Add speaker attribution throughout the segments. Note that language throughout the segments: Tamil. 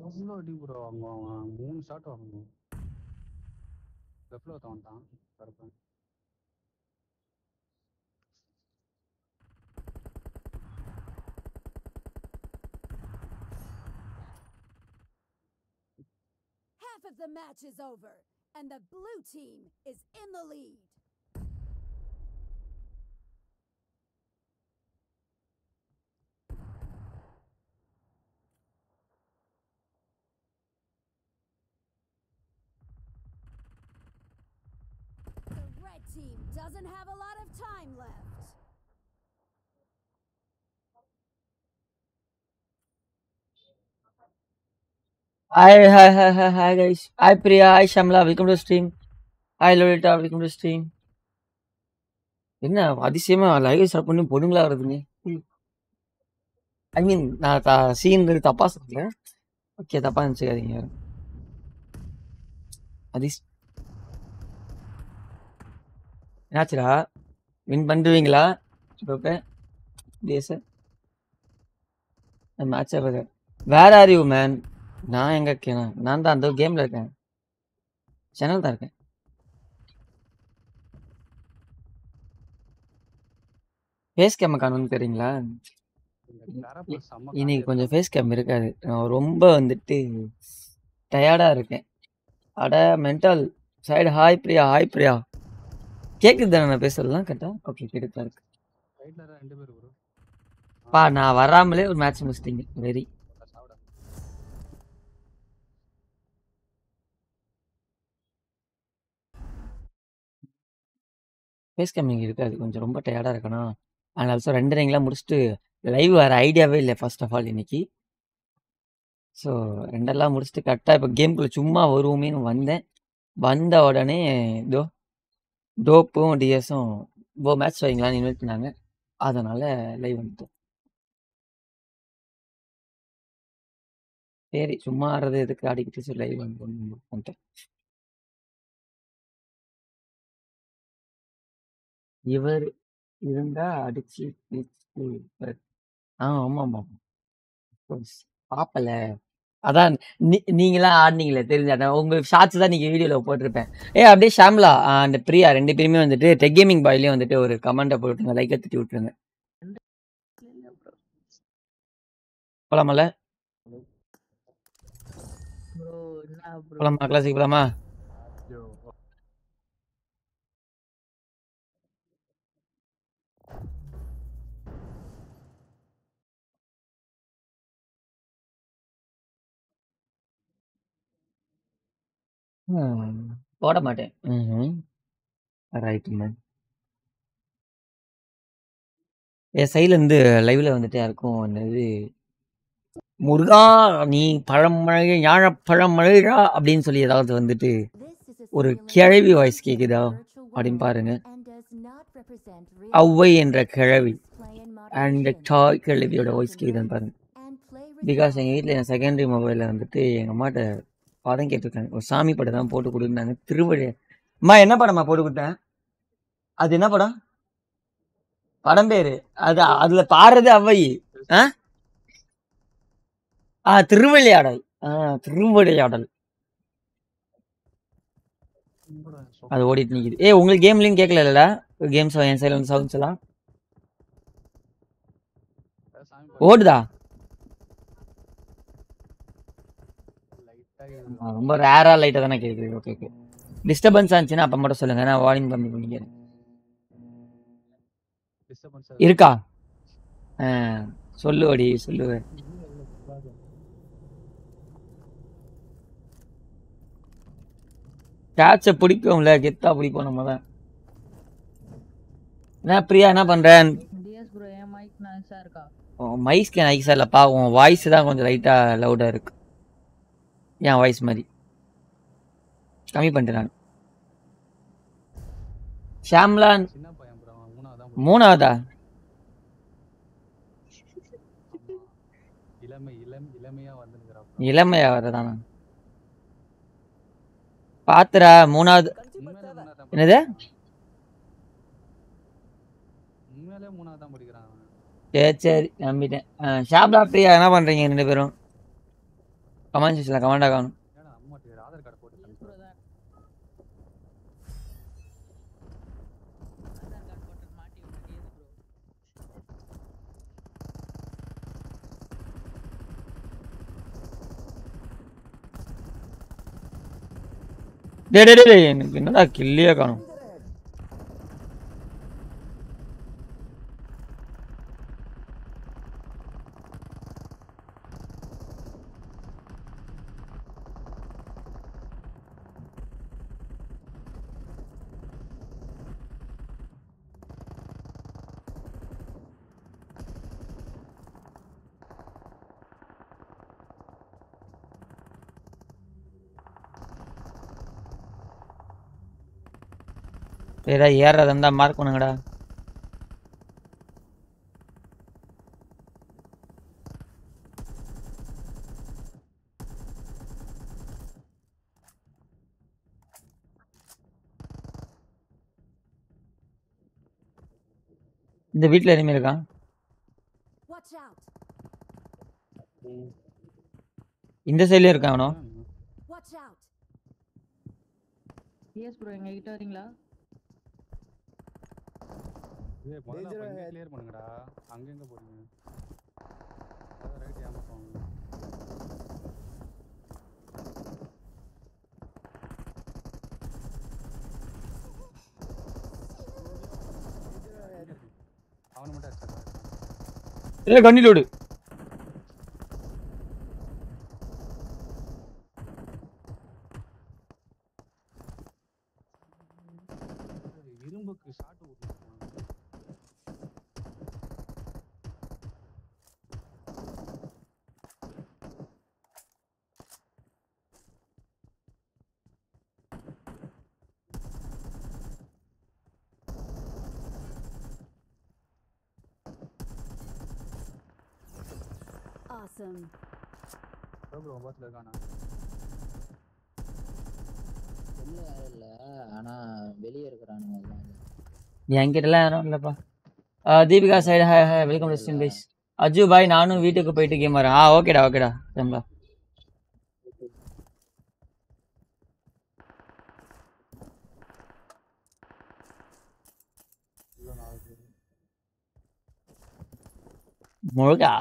Speaker 1: எவ்வளோ அடி ப்ரோ அவன் 3 ஷாட் வாங்கணும். லெஃப்ட்ல வந்துட்டான் Karuppan.
Speaker 2: Half of the match is over, and the blue team is in the lead. The red team doesn't have a lot of time left.
Speaker 3: Hi guys. Hi Priya, hi Shamla, welcome to stream. Hi Lolita, welcome to stream. என்ன அதிசயமா லைவ் ஸ்டார்ட் பண்ணி பொண்ணுங்களா வருதுங்க. ஐ மீன் நான் சீன் தப்பா சொல்றேன். ஓகே தப்பா நினச்சிக்காதீங்க. என்னாச்சுடா வின் பண்ணுவீங்களா? Okay match where are you man? நான் எங்க இருக்கேன்? நான் தான் அந்த கேம்ல இருக்கேன். சேனல் தான் இருக்கேன். ஃபேஸ் கேம் காணும்னு தெரியுங்களா? இன்னைக்கு கொஞ்சம் ஃபேஸ் கேம் இருக்காது. நான் ரொம்ப வந்துட்டு டயர்டா இருக்கேன். அட mental side. Hi Priya. Hi Priya. கேக்குது தானே நான் பேசுறதுலாம் கரெக்டா? ஓகே கேட்டுதான் இருக்கு. பா நான் வராமலே ஒரு மேட்ச் முடிச்சிட்டீங்க. வெரி ஃபேஸ் கேம் இங்கே இருக்காது. கொஞ்சம் ரொம்ப டயர்டாக இருக்கணும். அண்ட் ஆல்சோ 2 ரிங்லாம் முடிச்சுட்டு லைவ் வர ஐடியாவே இல்லை ஃபர்ஸ்ட் ஆஃப் ஆல் இன்னைக்கு. ஸோ 2 முடிச்சுட்டு கரெக்டாக இப்போ கேம்குள்ளே சும்மா வருவோமேனு வந்தேன். வந்த உடனே டோப்பும் டிஎஸும் மேட்ச் வைங்களான்னு இன்வைட் பண்ணாங்க. அதனால லைவ் வந்துட்டோம். சரி சும்மா ஆடுறது எதுக்கு ஆடிக்கிட்டு சரி லைவ் வந்துட்டேன். இவர் இருந்தா அடிச்சு ஆமாம் பாப்பல. அதான் நீங்களாம் ஆடினீங்களே தெரிஞ்சா உங்க ஷார்ட்ஸ் தான் நீங்க வீடியோல போட்டிருப்பேன். அப்படியே ஷாம்லா அந்த பிரியா 2 பேருமே வந்துட்டு டெக் கேமிங் பாய்லயும் வந்துட்டு ஒரு கமெண்ட்டை போட்டுருங்க, லைக்கை தட்டி விட்டுருங்க. போலாமல்ல? போலாமா? கிளாஸுக்கு போலாமா? போட மாட்டேன். Right ma'am. என் சைட்ல இருந்து லைவ்ல வந்துட்டு யாருக்கும் என்னது முருகா நீ பழமழை ஞாழப்பழமழைடா அப்படின்னு சொல்லி ஏதாவது வந்துட்டு ஒரு கிழவி வாய்ஸ் கேக்குதா அப்படின்னு பாருங்க. ஒளவை என்ற கிழவி அண்ட் டாய் கிழவியோட வாய்ஸ் கேக்குதான்னு பாருங்க. பிகாஸ் எங்கள் வீட்டில் என் செகண்டரி மொபைலில் வந்துட்டு எங்கள் அம்மாட்ட படம் கேட்டிருக்காங்க. ஒரு சாமி படம் தான் போட்டு கொடுத்தாங்க. திருவடி அம்மா என்ன படம்மா போட்டு கொடுத்தேன்? அது என்ன படம்? படம் பேரு அது அதுல பாடுறது அவ்வை. திருவிளையாடல். திருவிளையாடல் அது ஓடிட்டு நிக்குது. உங்களுக்கு கேம்லயும் கேட்கல இல்லடா? கேம்ஸ் என் சைட்ல வந்து சவுண்ட்ஸ் எல்லாம் ஓடுதா? ரொம்ப ரேரா லைட்டா தானே கேக்குது. Okay okay. டிஸ்டர்பன்ஸ் ஆச்சுன்னா அப்ப மட்டும் சொல்லுங்க, நான் வால்யூம் கம்மி பண்ணிக்கிறேன். இருக்கா? சொல்லுவடி சொல்லுவேன். கேட்ச பிடிக்கும்ல, கெத்தா பிடிப்போம் நம்ம தான். என்ன பிரியா என்ன பண்றேன்? மைஸ்க்கு நைஸா இல்லப்பா, உன் வாய்ஸ் தான் கொஞ்சம் லைட்டா லவுடா இருக்கு. என் வாய்ஸ் மாதிரி கம்மி பண்ணிட்டேன் நான். ஷாம்லான் 3ஆவதா? இளமையா வரதானா? பாத்துறா மூணாவது என்னது
Speaker 1: உண்மையிலே மூணாவது தான் படிக்கிறான் அவன்.
Speaker 3: சரி சரி நம்பிட்டேன். ஷாப்லா பிரியா என்ன பண்றீங்க 2 பேரும்? கமெண்ட் செக்ஷன்ல கமெண்டா காணும்.
Speaker 1: ஏன்னா அம்மா ஆதார் கார்டு போட்டு தந்துடுறேன்.
Speaker 3: டேய் எனக்கு என்னடா கில்லியே காணும். ஏதா ஏறதா இருந்தா மார்க் பண்ணுங்கடா. இந்த வீட்ல எனிமே இருக்கா?
Speaker 2: Watch out.
Speaker 3: இந்த சைடுல இருக்கான் அவனோ.
Speaker 2: Watch out.
Speaker 4: PS bro எங்க கிட்ட வரீங்களா?
Speaker 1: ஏய் முதல்ல இங்க கிளியர் பண்ணுங்கடா. அங்க எங்க போறீங்க? அத ரைட் ஏமா போங்க. அவன மட்டும் அடிச்சா.
Speaker 3: இல்ல கண்ணி லோடு.
Speaker 1: இரும்புக்கு ஷாட் ஊத்துறான்.
Speaker 2: Awesome.
Speaker 1: ப்ரோ பாத்துல இருக்கானா?
Speaker 4: உள்ள யாரும் இல்ல ஆனா வெளிய இருக்கறானுங்க எல்லாம்.
Speaker 3: என்கிட்டலாம் யாரும் இல்லப்பா. Deepika side hi hi welcome to stream guys. Aju பாய் நானும் வீட்டுக்கு போயிட்டு கேம் வரேன். ஓகேடா ஓகேடா தம்பா. முருகா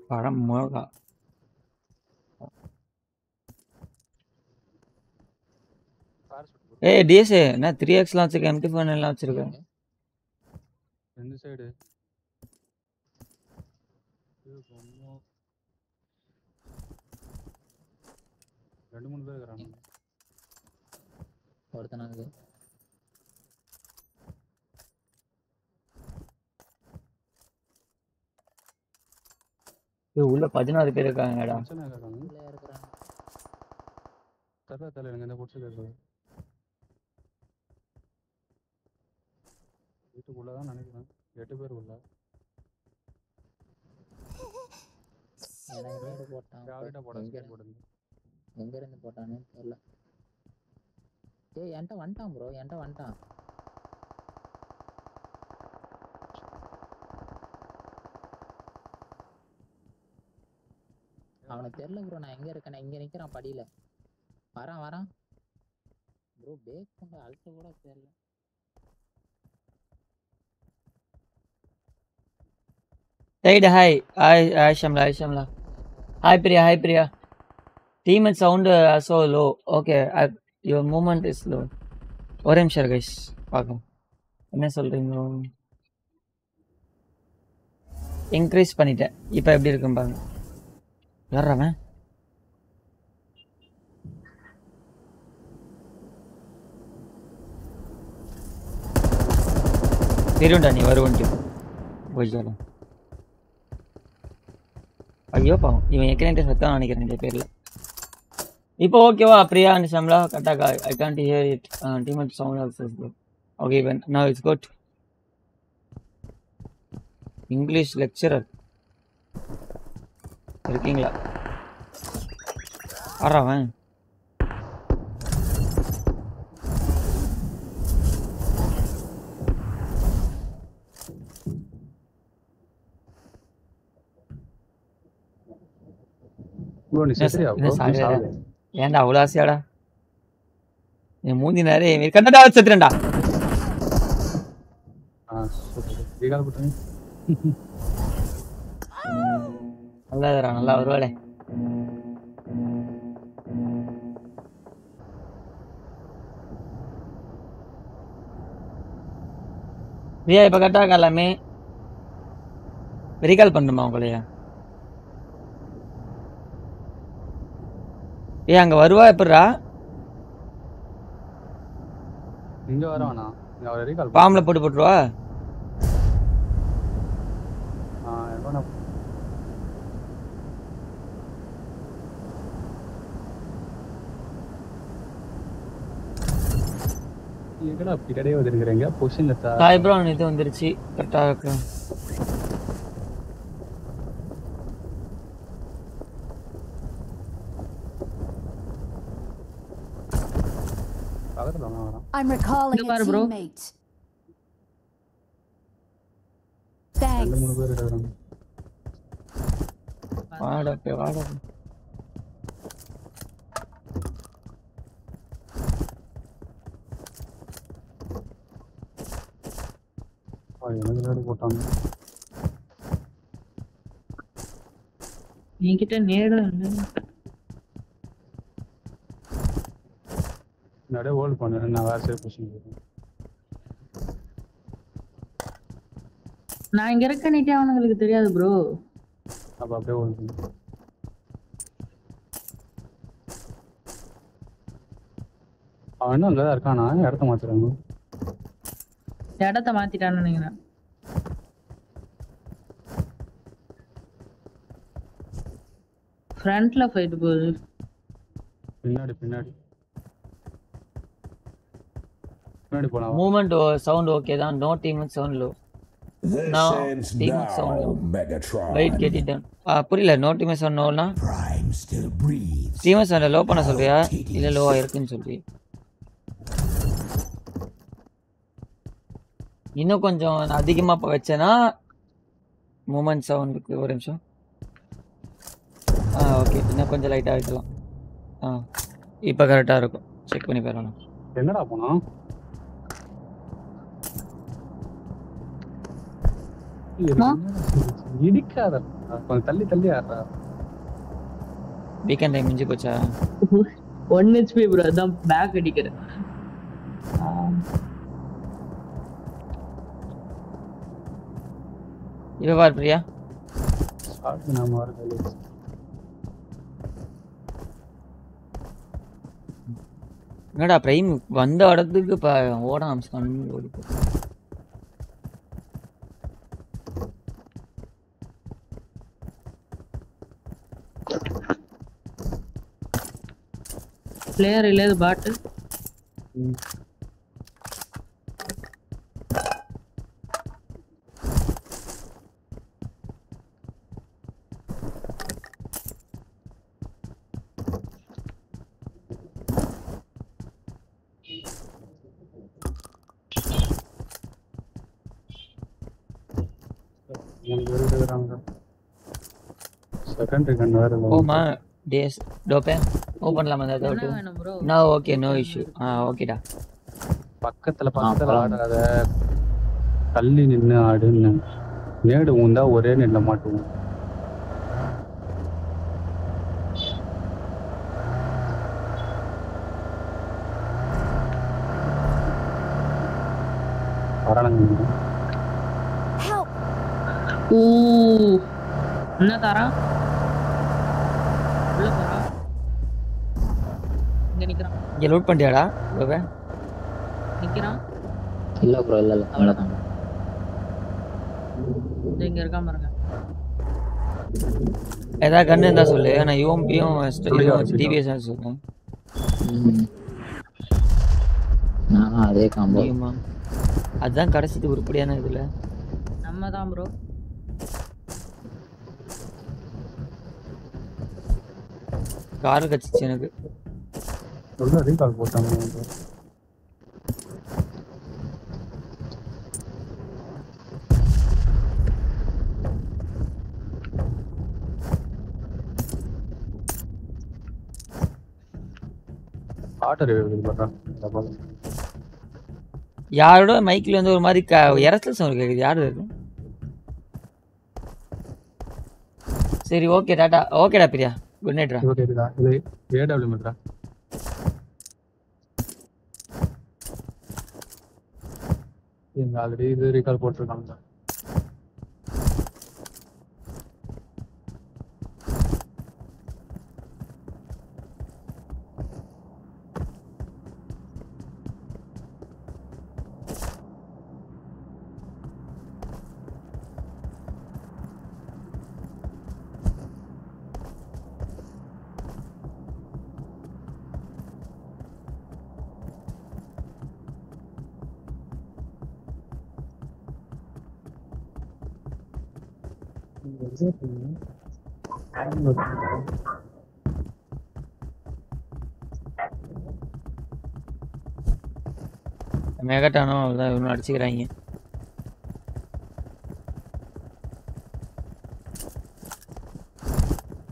Speaker 3: பழம் முருகா. ஏய் டிஎஸ் என்ன 3x வச்சிருக்க MT4 எல்லாம் வச்சிருக்க.
Speaker 1: ரெண்டு சைடு. ரெண்டு மூணு பேர் இருக்காங்க.
Speaker 4: ஒருத்தனாங்க.
Speaker 3: உள்ள 16 பேர் இருக்காங்கடா.
Speaker 4: உள்ள இருக்கறாங்க.
Speaker 1: தர எனக்கு இந்த புடிச்சு கேக்குது. வீட்டுக்குள்ள தான் நினைக்கிறேன். 8 பேர் உள்ள.
Speaker 4: எனக்கு நேடு போட்டான்.
Speaker 1: யார்கிட்ட போட ஸ்கேட் போடுங்க.
Speaker 4: எங்க இருந்து போட்டானே தெரியல. ஏய் என்கிட்ட வந்துட்டான் ப்ரோ என்கிட்ட வந்துட்டான். அவனுக்கு தெரியல ப்ரோ நான் எங்க இருக்கேன். இங்க நிக்கிறான் படியில. வரான் ப்ரோ பேக் பண்ண அல்ட் கூட தெரியல.
Speaker 3: Hey, hi Shamla. Hi Priya. Team sound so low. Okay, your movement is low. ஒரே நிமிஷம் guys. பாக்கலாம். என்ன சொல்றீங்க? இன்க்ரீஸ் பண்ணிட்டேன். இப்போ எப்படி இருக்குன்னு பாருங்க. யாரா அவன்? தெரியும்டா நீ வருவன்ட்டு. போய்க்கலாம். ஐயோ பாவம் இவன் ஏற்கனவே சத்தான் நினைக்கிறேன் இந்த பேர்ல. இப்போ ஓகேவா பிரியா அண்ட் ஷம்லா கட்டாக்கா I can't hear it teammate sound also is good. Okay when now it's good. English lecturer இருக்கீங்களா? ஆறாவன்
Speaker 1: ப்ரோ நீ செத்துறியா
Speaker 3: என்ன
Speaker 1: ப்ரோ
Speaker 3: சாகுறா? ஏன்டா அவ்வளோ ஆசையாடா? என் மூஞ்சி நிறைய கண்டடா செத்துறேன்டா.
Speaker 1: சூப்பர் ரீகால் போட்டுங்க.
Speaker 3: நல்லா இருக்குடா, நல்லா வருவாளே. ரியா இப்போ கரெக்டாக இருக்கா எல்லாமே? ரீகால் பண்ணணுமா உங்களையா? அங்கே வருவா எப்படிரா?
Speaker 1: இங்க வரவானா நீ அவரை ரீகால்
Speaker 3: பாம்பில் போட்டுருவா?
Speaker 1: எவ்வளோ எங்கடா பின்னாடியே வந்துருக்கிறீங்க பொசிஷன்ல
Speaker 3: சாய் ப்ரோ இது வந்துருச்சு கரெக்டாக இருக்கு.
Speaker 1: பக்கத்துல வரான்.
Speaker 2: I'm recalling a teammate.
Speaker 1: ரெண்டு
Speaker 2: Thanks.
Speaker 1: மூணு பேர் இருக்காங்க.
Speaker 3: வாடா.
Speaker 1: எனக்கு விளையாடு போட்டாங்க.
Speaker 4: நீங்கிட்ட நேரம்
Speaker 1: நிறைய ஹோல்ட் பண்ணு நான் வேற சைடு பொசிஷன் போறேன்.
Speaker 4: நான் இங்க இருக்கேன்னுட்டே அவனுங்களுக்கு தெரியாது ப்ரோ.
Speaker 1: அப்ப அப்படியே ஹோல்ட் பண்ணு. அவன் இன்னும் அங்கதான் இருக்கானா? இடத்த மாத்துறாங்க.
Speaker 4: இடத்த மாத்திட்டான்னு நினைக்கிறேன். ஃப்ரண்ட்ல ஃபைட் போகுது. பின்னாடி போலாம்.
Speaker 3: மூவ்மெண்ட் சவுண்ட் ஓகே தான். No team sound low. No team sound low. Wait get it down. புரியல. நோ டீம் சவுண்ட் லோனா டீம் சவுண்ட் லோ பண்ண சொல்றியா இல்ல லோவா இருக்குன்னு சொல்றியா? இன்னும் கொஞ்சம் அதிகமாக வச்சேன்னா மூமெண்ட் சவுண்டுக்கு ஒரு நிமிஷம். ஓகே இன்னும் கொஞ்சம் லைட்டாக வைக்கலாம். இப்போ கரெக்டாக இருக்கும். செக் பண்ணி பாருங்க.
Speaker 1: என்னடா போனா இடிக்காத கொஞ்சம் தள்ளி ஆடுறா.
Speaker 3: வீக்கெண்ட் டைம் மிஞ்சி போச்சா?
Speaker 4: 1 HP ப்ரோ அதான் பேக் அடிக்கிறேன்.
Speaker 3: இப்போ பார் பிரியா. என்னடா பிரைம் வந்த இடத்துக்கு ஓட ஆரம்பிச்சான். ஓடி
Speaker 4: பிளேயர் இல்ல இது பாட்.
Speaker 1: செகண்டரி கன் வேற
Speaker 3: ஓமா டேஸ் டோபே ஓபன்லாமா அந்த நோ ஓகே நோ இஷ்யூ. ஓகேடா.
Speaker 1: பக்கத்துல ஆடாத தள்ளி நின்னு ஆடுன்னு. நேடு ஊந்தா ஒரே நெல்ல மாட்டுவோம். வரலங்க.
Speaker 4: என்ன தாரா உள்ள போறா. இங்க நிக்கறான்.
Speaker 3: இங்க லூட் பண்ணியாடா டோபே?
Speaker 4: நிக்கறான்.
Speaker 5: இல்ல ப்ரோ இல்ல அவ்வளவுதான்.
Speaker 4: இங்க இருக்கான் பாருங்க.
Speaker 3: ஏதா கன் இருந்தா சொல்லு. நான் யூஎம்பியும் டிவிஎஸ் சொல்றேன்.
Speaker 5: நான் அதே காம்போ.
Speaker 3: அதான் கடைசிக்கு உருப்படியான இதுல
Speaker 4: நம்ம தான் ப்ரோ.
Speaker 3: கார் கச்சிச்சு எனக்கு.
Speaker 1: சொல்ல ரீகால் போட்டாங்க. ஆட்டர் இருக்குதுப்பா டபுள்.
Speaker 3: யாரோட மைக்ல வந்து ஒரு மாதிரி இரச்சல் சவுண்ட் கேக்குது. யாரு அது? சரி ஓகே டாடா. ஓகேடா பிரியா. குட் நைட்ரா.
Speaker 1: ஓகே இதுடா. இது ஏடபிள்யூ மீட்டரா. இங்க ஆல்ரெடி இது ரீகால் போட்டுருக்காங்க.
Speaker 3: மெகட்டானோ அவ்வளோதான் இவனும் அடிச்சுக்கிறாங்க.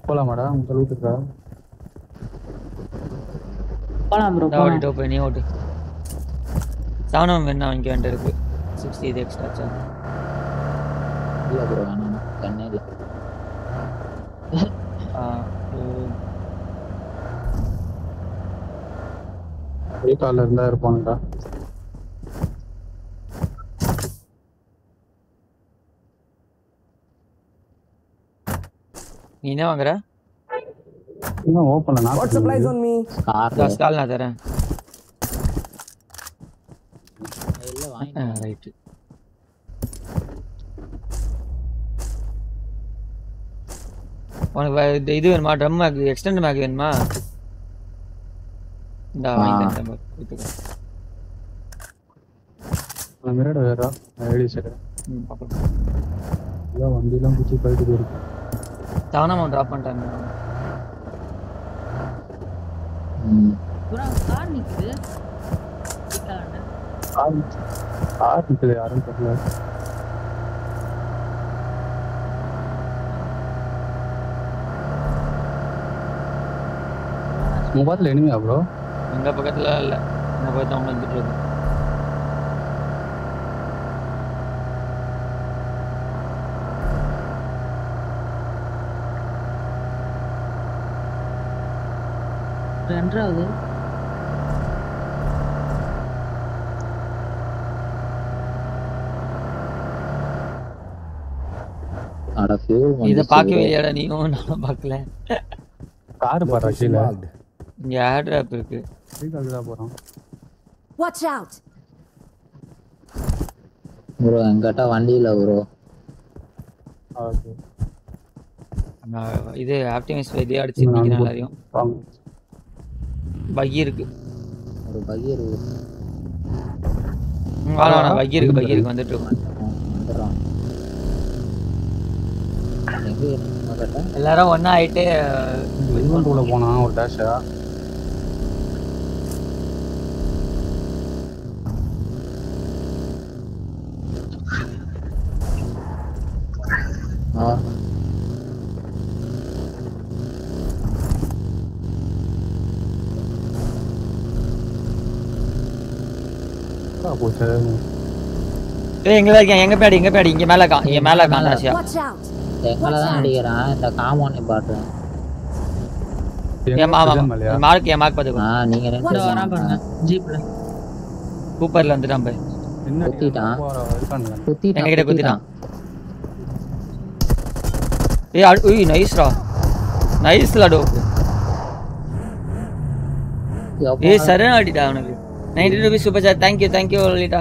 Speaker 1: போலாமாடா உங்க லூட்டுக்கா?
Speaker 5: போலாம் ப்ரோ
Speaker 3: ஓடிட்டு போய் நீ ஓட்டு. சாணம் வேணா வாங்கிக்க வேண்டிய இருக்கு. 60 இது எக்ஸ்ட்ரா சார்ஜ்.
Speaker 5: இல்ல ப்ரோ வேணாம் கண்ணே இல்ல.
Speaker 1: ரீகால்ல இருந்தா இருப்பானுடா.
Speaker 3: நீ என்ன வாங்குற?
Speaker 1: இன்னும் ஓபன்ல நான்
Speaker 6: What supplies on me?
Speaker 3: Skol நான் தரேன்.
Speaker 5: இல்ல வாங்கிட்டேன்.
Speaker 3: ரைட். உனக்கு இது வேணுமா? ட்ரம் மேக் எக்ஸ்டெண்ட் மேக் வேணுமா? இந்த வாங்கி தரேன்.
Speaker 1: மிரட வேறா ஐடி செட்.
Speaker 3: பாப்போம்.
Speaker 1: இல்ல வண்டிலாம் குச்சி போயிட்டு இருக்கு.
Speaker 3: தானா டிராப் பண்ணிட்டாங்க.
Speaker 7: ப்ரோ கார் நிக்குது.
Speaker 1: கார் நிக்குது யாரும் தெரியல. உங்க பக்கத்துல எனிமியா ப்ரோ?
Speaker 3: எங்க பக்கத்துல இல்ல. இந்த பக்கத்துல அவங்க வந்துட்டு இருக்கு.
Speaker 7: ரெண்டாவது
Speaker 5: அட ஃபியூல்
Speaker 3: இத பார்க்கவே இல்லடா நீயும். நானும் பார்க்கல.
Speaker 1: கார் பாறா கீழ.
Speaker 3: இங்க ஏர் டிராப் இருக்கு.
Speaker 1: ரீகால் தான் போறோம்.
Speaker 2: Watch out!
Speaker 5: ப்ரோ என்கிட்ட வண்டி இல்ல ப்ரோ.
Speaker 1: ஓகே.
Speaker 3: நான் இது ஆப்டிமைஸ் வெளிய அடிச்சு நிக்கிறேன் எல்லாரையும். பகி இருக்கு.
Speaker 5: ஒரு பகி இருக்கு.
Speaker 3: வாடா பகி இருக்கு வந்துட்டு இருக்கோம்.
Speaker 5: வந்துறோம். எங்க இருக்கீங்க?
Speaker 3: எல்லாரும் ஒண்ணா ஆயிட்டு
Speaker 1: இவன் உள்ள போனா ஒரு டாஷா. போச்சு.
Speaker 3: ஏய் எங்க இருக்கீங்க? எங்க பேடி இங்க மேல இருக்கான் ஆசியா.
Speaker 2: Watch out!
Speaker 5: எங்கள தான் அடிக்கறான். இந்த காம்பவுண்ட் பாட்றேன்.
Speaker 3: ஏமா மார்க் பாத்துக்கோ.
Speaker 5: நீங்க ரெண்டு
Speaker 7: வரா பாருங்க ஜீப்ல.
Speaker 3: கூப்பர்ல வந்துட்டான் பை.
Speaker 1: என்ன
Speaker 5: குத்திட்டான்.
Speaker 1: இருக்கானுங்க.
Speaker 3: எங்க கிட்ட குத்திட்டான். ஏய் நைஸ்ரா. நைஸ்லா டோப். ஏய் சரண் அடிடா அவனுக்கு. 90 rupees super chat. Thank you Lalitha.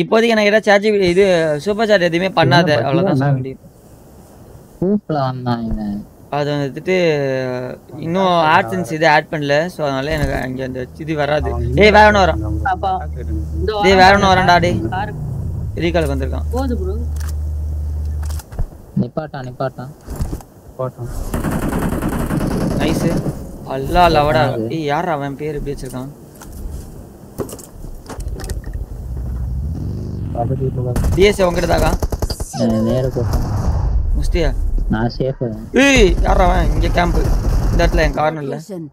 Speaker 3: இப்போதைக்கு எனக்கு ஏதாவது சார்ஜ் இது சூப்பர் சாட் எதுவுமே பண்ணாத. அவ்வளவுதான் சொல்ல முடியும்.
Speaker 5: கூப்ல வந்தான் இவன்.
Speaker 3: அது வந்துட்டு இன்னும் ஆட்சன்ஸ் இது ஆட் பண்ணல. சோ அதனால எனக்கு அங்க அந்த இது வராது. ஏய் வேற ஒன்னு வரான்.
Speaker 7: பாப்பா
Speaker 3: டேய் வேற ஒன்னு வரான்டா டேய்.
Speaker 7: கார்
Speaker 3: ரீகால் வந்திருக்கான்.
Speaker 7: போது ப்ரோ.
Speaker 5: நிப்பாட்டான்.
Speaker 1: போட்டோம்.
Speaker 3: நைஸ். அல்லா லவடா. ஏய் யார் அவன் பேர் எப்படி வச்சிருக்கான்? டிஎஸ் உங்ககிட்ட தாகா?
Speaker 5: நேரா போறேன்.
Speaker 3: முஸ்தியா?
Speaker 5: நான் சேஃப்.
Speaker 3: ஏய் யார் அவன்? இங்க கேம்ப். இந்த இடத்துல என் கார்னர்ல
Speaker 2: Location.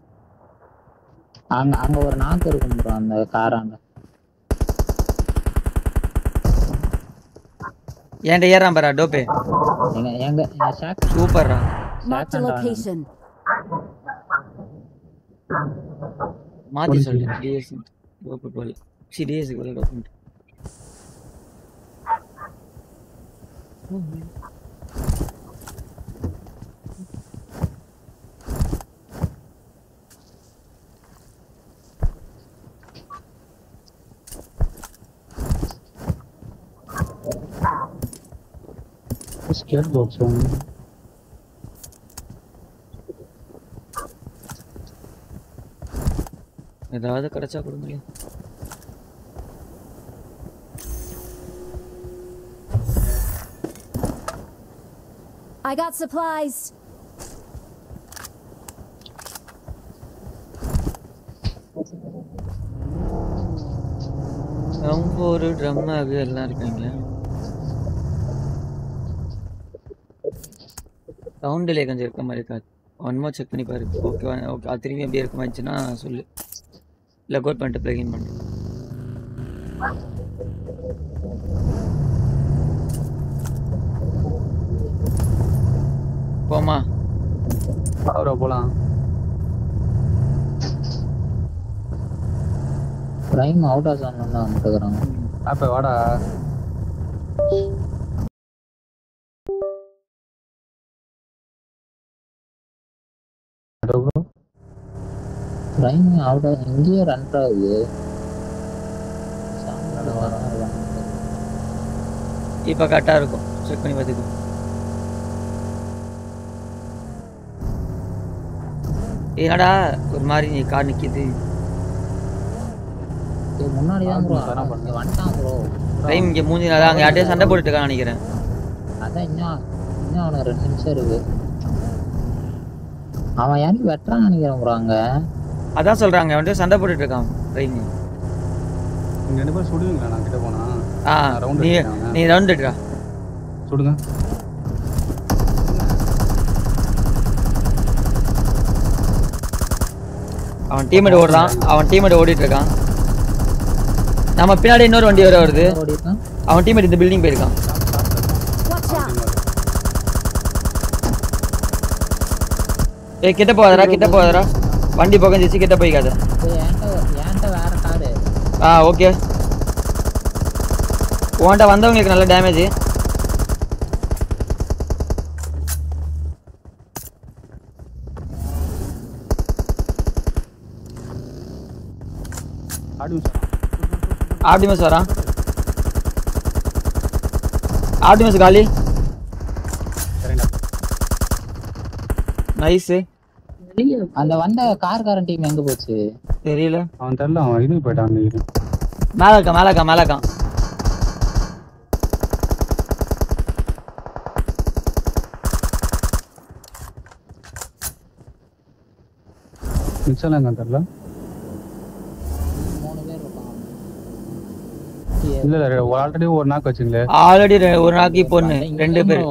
Speaker 5: அங்க ஒரு நாக்கு இருக்கும் ப்ரோ அந்த காராண்ட.
Speaker 3: ஏன்டா ஏறான் பாரா டோபே.
Speaker 5: எங்க எங்க ஷாக்
Speaker 3: சூப்பர்ரா.
Speaker 2: Marked a location.
Speaker 3: மாத்தி சொல்லு டிஎஸ் டோப் போல. டிஎஸ் போல டோப்.
Speaker 1: ஸ்கேட் பாக்ஸ் ஒன்று
Speaker 3: ஏதாவது கிடைச்சா கொடுங்க.
Speaker 2: I got supplies.
Speaker 3: அவங்க ஒரு ட்ரம் அது எல்லாம் இருக்காங்க. சவுண்டிலே கொஞ்சம் இருக்க மாதிரி இருக்காது. ஒன் மோர் செக் பண்ணி பாரு. ஓகே ஓகே அது திரும்பி அப்படியே இருக்க மாதிரிச்சுன்னா சொல்லு. இல்லை கோட் பண்ணிட்டு ப்ளகின் பண்ணு. போமா
Speaker 1: அவரா போலாம்.
Speaker 5: பிரைம் அவுட் ஆஃப் ஜோன் வந்து வந்துக்கிறாங்க.
Speaker 1: அப்ப வாடா.
Speaker 5: பிரைம் அவுட் ஆஃப் இங்கேயே ரன் ஆகுது.
Speaker 3: இப்போ கரெக்டாக இருக்கும். செக் பண்ணி பார்த்துக்கோ. என்னடா ஒரு மாதிரி நீ கார் நிற்கிது.
Speaker 5: முன்னாடி தான் ப்ரோ வந்துட்டான் ப்ரோ.
Speaker 3: டைம் இங்கே மூஞ்சி நல்லா அங்கே யார்ட்டையும் சண்டை போட்டுட்டு இருக்கான்னு நினைக்கிறேன்.
Speaker 5: அதான் இன்னும் அவனுக்கு 2 நிமிஷம் இருக்கு. அவன் யாரையும் வெட்டுறான்னு நினைக்கிறேன் ப்ரோ. அங்க
Speaker 3: அதான் சொல்கிறாங்க அவன்கிட்ட சண்டை போட்டுட்டு இருக்கான் டைம்.
Speaker 1: நீங்க 2 பேரும் சுடுவீங்களா நான் கிட்ட போனா?
Speaker 3: நீ ரவுண்ட் எடுடா.
Speaker 1: சுடுங்க.
Speaker 3: அவன் டீமேட் ஓடுறான். அவன் டீமேட் ஓடிட்டு இருக்கான். நம்ம பின்னாடி இன்னொரு வண்டி வேற வருது. அவன் டீமேட் இந்த பில்டிங் போயிருக்கான். ஏய் கிட்ட போகாதடா. வண்டி போகஞ்சிச்சு கிட்ட போய்க்காத.
Speaker 5: ஏன்ட்ட வேற காரு.
Speaker 3: ஓகே. உன்கிட்ட வந்தவங்களுக்கு நல்ல டேமேஜ். ஆப்டிமஸ் வரான். ஆப்டிமஸ் காலி. நைஸ்.
Speaker 5: அந்த வந்த கார்காரன் டீம் எங்க போச்சு
Speaker 3: தெரியல.
Speaker 1: அவன் தெரியல. அவன் இதுக்கு போயிட்டான்.
Speaker 3: மேல இருக்கான்.
Speaker 1: மிச்சம் எங்க தெரியல.
Speaker 5: 3 பேர் இருப்பாங்க.
Speaker 1: இல்ல ஆல்ரெடி ஒரு நாக்கு வச்சுங்களே.
Speaker 3: ஆல்ரெடி ஒரு நாக்கு பொண்ணு 2 பேர்.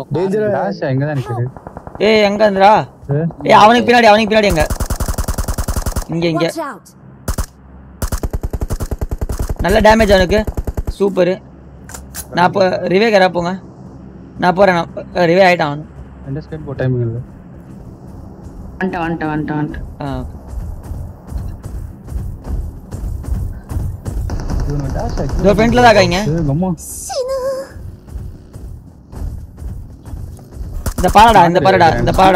Speaker 1: டாஷ் எங்க தான் நிக்குது.
Speaker 3: ஏய் எங்க அந்தடா? ஏய் அவனுக்கு பின்னாடி எங்க? இங்க நல்ல டேமேஜ் அவனுக்கு. சூப்பர். நான் இப்போ ரிவே கரா போங்க. நான் போறேன். ரிவே ஆயிட்டான் அவன்.
Speaker 1: ரெண்டு ஸ்கேட் போட் டைமிங் இல்ல.
Speaker 7: வந்துட்டான்.
Speaker 1: இவன் டாஷ்
Speaker 3: இதோ ஃப்ரண்ட்ல தான் இருக்காங்க.
Speaker 1: அம்மா
Speaker 3: இந்த பாருடா.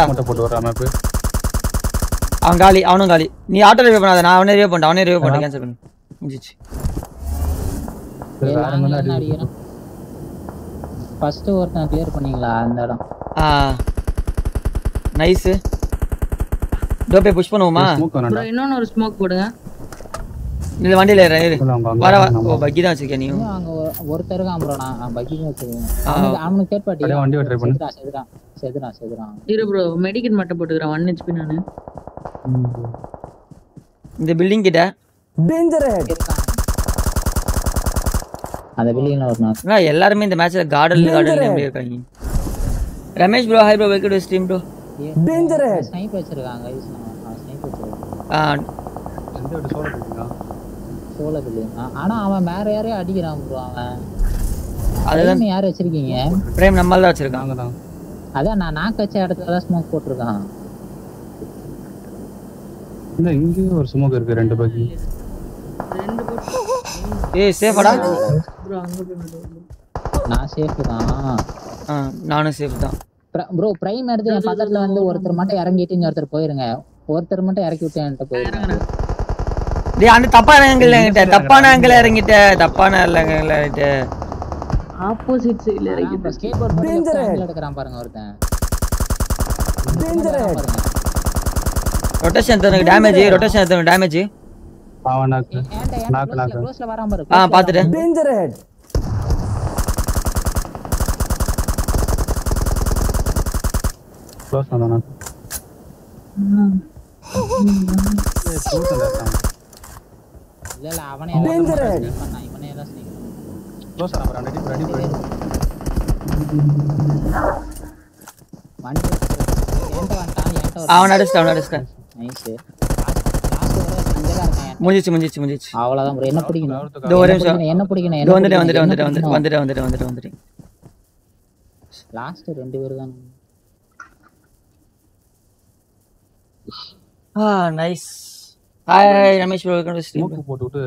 Speaker 1: மொட்டை போட்டு வர மேப்.
Speaker 3: அவன் காலி. அவனும் காலி. நீ ஆட்டோ ரிவே பண்ணாத. நான் அவனே ரிவே பண்ணிட்டேன். கேன்சல் பண்ணு. முடிஞ்சிச்சு.
Speaker 5: ஃபர்ஸ்ட் ஒருத்தன் கிளியர் பண்ணீங்களா அந்த இடம்?
Speaker 3: நைஸ். டோப்பே புஷ் பண்ணுவோமா?
Speaker 7: ப்ரோ இன்னொன்னு ஒரு ஸ்மோக் போடுங்க.
Speaker 3: இல்ல வண்டியில ஏறு. வர ஓ பக்கி தான் வச்சிருக்கேன். நீ
Speaker 5: அங்க ஒருத்தர் இருக்கான் ப்ரோ. நான் பக்கி தான் வச்சிருக்கேன். அவனுக்கு கேட்பாட்டி
Speaker 1: வண்டி ட்ரை பண்ணு.
Speaker 5: செதுறான்.
Speaker 7: இரு ப்ரோ மெடிக்கெட் மட்டும் போட்டுக்கறேன். 1 HP நானு.
Speaker 3: இந்த பில்டிங் கிட்ட
Speaker 6: டேஞ்சர் ஹெட்.
Speaker 5: அந்த பில்டிங்ல ஒரு நாக்கு.
Speaker 3: எல்லாரும் இந்த மேட்ச்ல கார்டன்ல எப்படி இருக்காங்க? Ramesh bro hi bro welcome to stream bro.
Speaker 5: Danger ahead.
Speaker 4: Snipe வச்சிருக்காங்க guys. ஸ்னைப் வச்சிருக்காங்க.
Speaker 1: எந்த விட்டு சோல போயிட்டீங்க
Speaker 4: சோல பில்லிங்க. ஆனா அவன் வேற யாரையும் அடிக்கிறான் ப்ரோ அவன்.
Speaker 3: அதுதான்
Speaker 4: யார் வச்சிருக்கீங்க?
Speaker 3: பிரேம் நம்மால தான் வச்சிருக்காங்க.
Speaker 1: நாங்க தான்.
Speaker 4: அதான் நான் நாக்கு வச்ச இடத்துல தான் ஸ்மோக் போட்டுருக்கான்.
Speaker 1: இந்த இங்க ஒரு ஸ்மோக் இருக்கு 2 பக்கி.
Speaker 7: 2 போட்டு
Speaker 3: ஏய் சேஃபாடா?
Speaker 7: ப்ரோ அங்க போய்
Speaker 4: நான் சேஃப் தான்.
Speaker 3: நானும் சேஃப் தான்.
Speaker 4: ப்ரோ பிரைம் எடுத்து என் பக்கத்துல வந்து ஒருத்தர் மட்டும் இறங்கிட்டு இன்னொருத்தர் போயிருங்க. ஒருத்தர் மட்டும் இறக்கி விட்டு என்கிட்ட போயிருங்க.
Speaker 3: டேய் அந்த தப்பான ஆங்கிள் இறங்கிட்ட. தப்பான ஆங்கிள் இறங்கிட்ட. தப்பான ஆங்கிள் இறங்கிட்ட.
Speaker 7: ஆப்போசிட் சைடுல இறங்கிட்ட.
Speaker 4: ஸ்கேட்போர்ட் போட்டு ஆங்கிள் எடுக்கறான் பாருங்க ஒருத்தன்.
Speaker 5: Danger ahead.
Speaker 3: ரொட்டேஷன் தனக்கு டேமேஜ்.
Speaker 1: அவன் நாக்கு.
Speaker 4: க்ளோஸ்ல வராம பாரு.
Speaker 3: பாத்துட்டேன்.
Speaker 5: Danger ahead.
Speaker 1: க்ளோஸ் பண்ணா நான். ஏய் போட்டல தான்.
Speaker 4: இல்ல அவனே எல்லாம் பண்ணா. இவனே எல்லாம் ஸ்னைப் பண்ணா.
Speaker 1: க்ளோஸ் ஆனா ரெடி
Speaker 4: வண்டி என்கிட்ட
Speaker 3: அவன் அடிச்சிட்டான்.
Speaker 4: நைஸ். லாஸ்ட் வர அங்கதான் இருக்கான்.
Speaker 3: முடிஞ்சிச்சு.
Speaker 4: அவ்வளவுதான் ப்ரோ. என்ன பிடிக்கணும்?
Speaker 3: இதோ ஒரு நிமிஷம்.
Speaker 4: என்ன பிடிக்கணும்?
Speaker 3: இதோ வந்துட்டேன்.
Speaker 4: லாஸ்ட் 2 பேர் தான்.
Speaker 3: Nice. Hi Ramesh bro, welcome to stream.
Speaker 1: Smoke போட்டுட்டு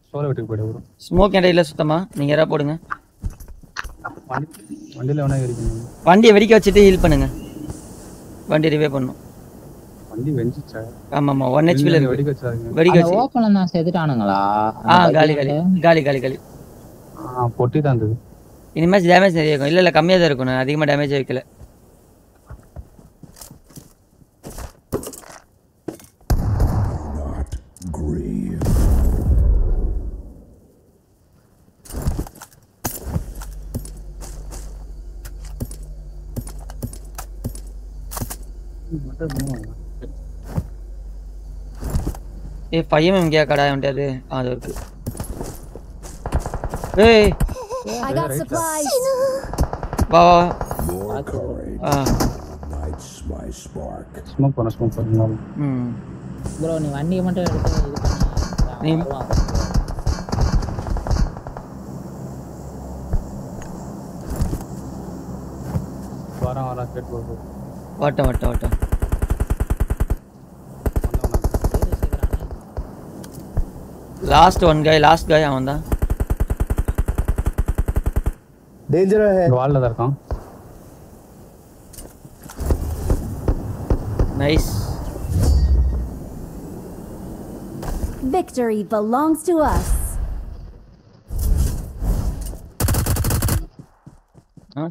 Speaker 1: சோல விட்டு போய்டு ப்ரோ.
Speaker 3: ஸ்மோக் என்கிட்ட இல்ல சுத்தமா. நீங்க யாரா போடுங்க.
Speaker 1: வண்டில வேணா ஏறிக்கணும்.
Speaker 3: வண்டியை வெடிக்க வச்சிட்டு ஹீல் பண்ணுங்க. வண்டி ரிவே பண்ணனும்.
Speaker 1: வண்டி வெஞ்சிச்சா?
Speaker 3: ஆமா 1 HP ல
Speaker 1: வெடிக்க வச்சாங்க.
Speaker 3: வெடிக்க வச்சு
Speaker 4: ஓபன்ல நான் செத்துட்டானுங்களா?
Speaker 3: காலி.
Speaker 1: பொட்டி தான் இருந்தது.
Speaker 3: இனிமே டேமேஜ் நிறைய இருக்கும். இல்ல கம்மியா தான் இருக்கும். நான் அதிகமா டேமேஜ் வைக்கல. ஏய் 5mm எங்கயா கடை வந்துட்டது. அது இருக்கு. ஏய்
Speaker 2: I got supplies.
Speaker 3: வா.
Speaker 1: ஸ்மோக் பண்ண.
Speaker 4: ப்ரோ நீ வண்டியை மட்டும் எடுத்து இது பண்ணி
Speaker 3: நீ
Speaker 1: வர கேட் போடு.
Speaker 3: வாட்ட. லாஸ்ட் guy அவன் தான்.
Speaker 5: Danger ahead.
Speaker 1: வால்ல தான் இருக்கான்.
Speaker 3: Nice.
Speaker 2: Victory belongs to us.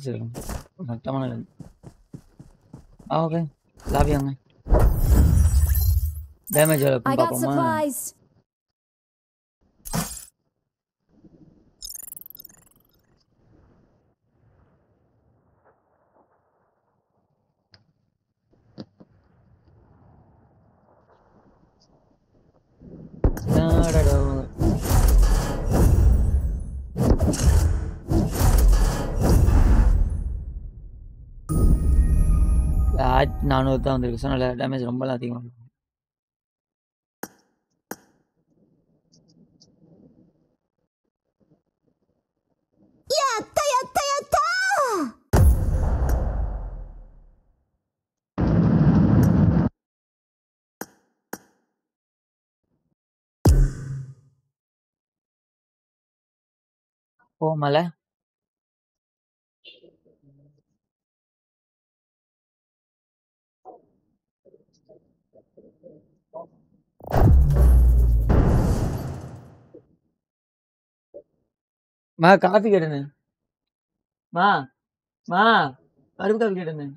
Speaker 3: சரி. நட்டமான ஓகே. லாபியாங்க. டேமேஜ்
Speaker 2: I got
Speaker 3: பாப்போமா?
Speaker 2: supplies.
Speaker 3: நானூறு தான் வந்திருக்கு. சொன்னால டேமேஜ் ரொம்ப அதிகம். போமல மா காபி கேட்டேன்னு மா கருப்பு காபி கேட்டேன்னு.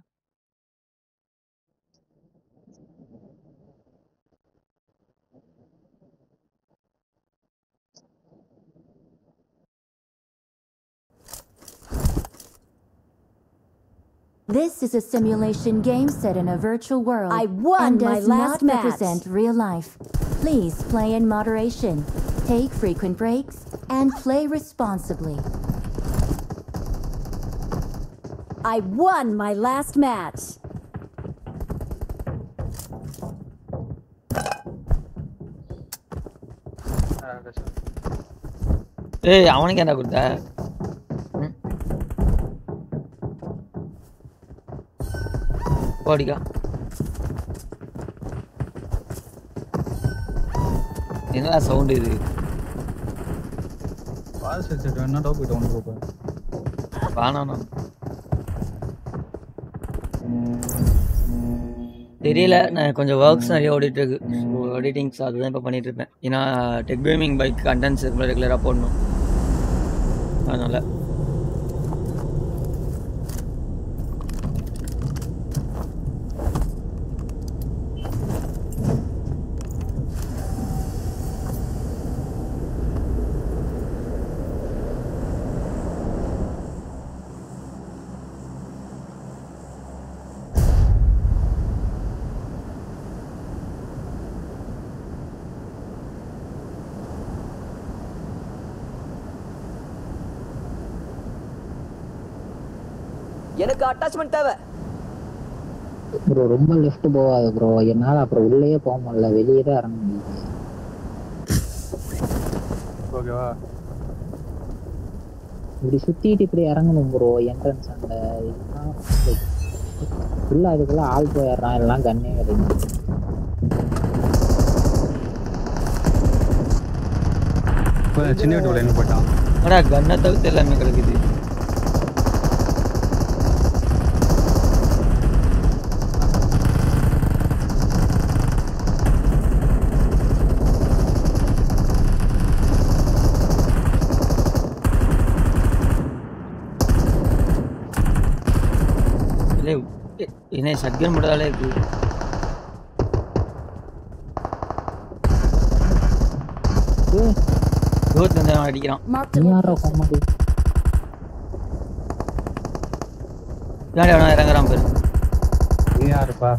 Speaker 6: This is a simulation game set in a virtual world.
Speaker 2: I won
Speaker 6: and
Speaker 2: my
Speaker 6: does
Speaker 2: last
Speaker 6: not
Speaker 2: match.
Speaker 6: represent real life. Please play in moderation, take frequent breaks, and play responsibly.
Speaker 2: I won my last match.
Speaker 3: ஏய் அவனுக்கு என்ன கொடுத்த ஓடிக்கா என்ன சவுண்ட் இது
Speaker 1: பாஸ் செட் வேணா டாப் கிட்ட வந்து போறேன்
Speaker 3: வாணானா தெரியல நான் கொஞ்சம் ஒர்க்ஸ் நிறைய ஓடிட்டு இருக்கு ஸோ எடிட்டிங்ஸ் அதுதான் இப்போ பண்ணிட்டு இருப்பேன் ஏன்னா டெக் கேமிங் பைக் கண்டென்ட்ஸ் ரெகுலராக போடணும் அதனால
Speaker 8: எனக்கு அட்டாச்மெண்ட் தேவை
Speaker 5: ப்ரோ. ரொம்ப லெஃப்ட் போகாது ப்ரோ, என்னால் அப்புறம் உள்ளேயே போக முடியல, வெளியே தான் இறங்க முடியுது.
Speaker 1: ஓகேவா
Speaker 5: இப்படி சுத்திட்டு இப்படி இறங்கணும் ப்ரோ. என்ட்ரன்ஸ் அந்த ஃபுல்லாக அதுக்குள்ள ஆள் போயிடுறான், எல்லாம் கண்ணே கிடைக்கும்.
Speaker 1: சின்ன வீட்டு எங்க போயிட்டான்
Speaker 3: அடா கண்ணை தவிர்த்து எல்லாமே கிடைக்குது. என்ன சட்கன் மட்டும் இருக்கு. தூரத்துல இருந்து அடிக்கிறான். இறங்குறான் பேரு.
Speaker 1: நீ யாருப்பா?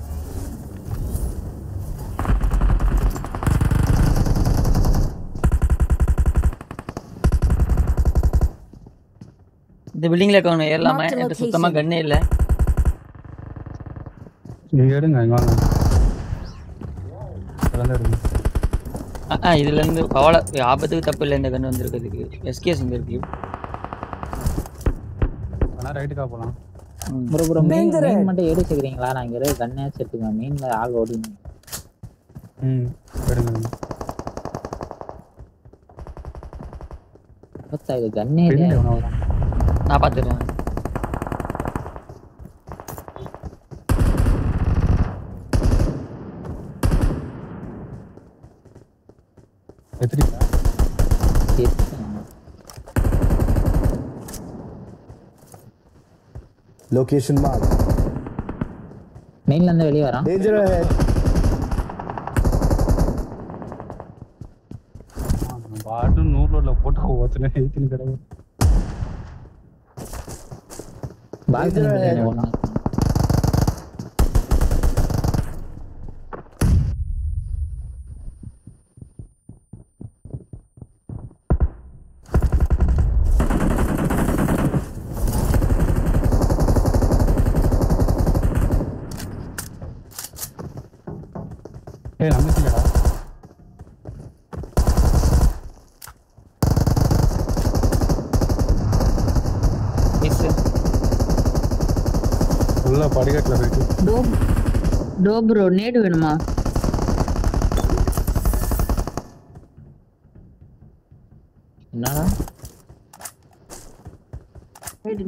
Speaker 3: இந்த பில்டிங்ல இருக்கவங்க ஏறலாமா? என்கிட்ட சுத்தமா கண்ணே இல்லை.
Speaker 1: நீங்க எடுங்க இங்க வாங்க.
Speaker 3: இதுல இருந்து கவலை ஆபத்துக்கு தப்பு இல்லை. இந்த கண்ணு வந்திருக்கிறதுக்கு எஸ்கேஸ் வந்துருக்கு.
Speaker 1: ஆனா ரைட்டுக்கா போலாம்.
Speaker 5: ப்ரோ மெயின் மட்டும் ஏறி சேர்க்குறீங்களா? நான் இங்கே கண்ணே சேர்த்துக்குவேன். மெயின்ல ஆள் ஓடினேன்.
Speaker 1: எடுங்க.
Speaker 5: இது கண்ணே
Speaker 3: நான் பார்த்துக்கிறேன்.
Speaker 9: Location mark.
Speaker 5: மெயின்ல இருந்து வெளிய வரான்.
Speaker 9: Danger ahead.
Speaker 1: பாட்டு 100 ரோட்ல போட்டா ஓத்துனே ஏத்தின கடை.
Speaker 5: பால்கனி ஓடுனா.
Speaker 1: படிக்கட்டுல போயிட்டு
Speaker 7: ப்ரோ நேடு வேணுமா?
Speaker 5: என்னடா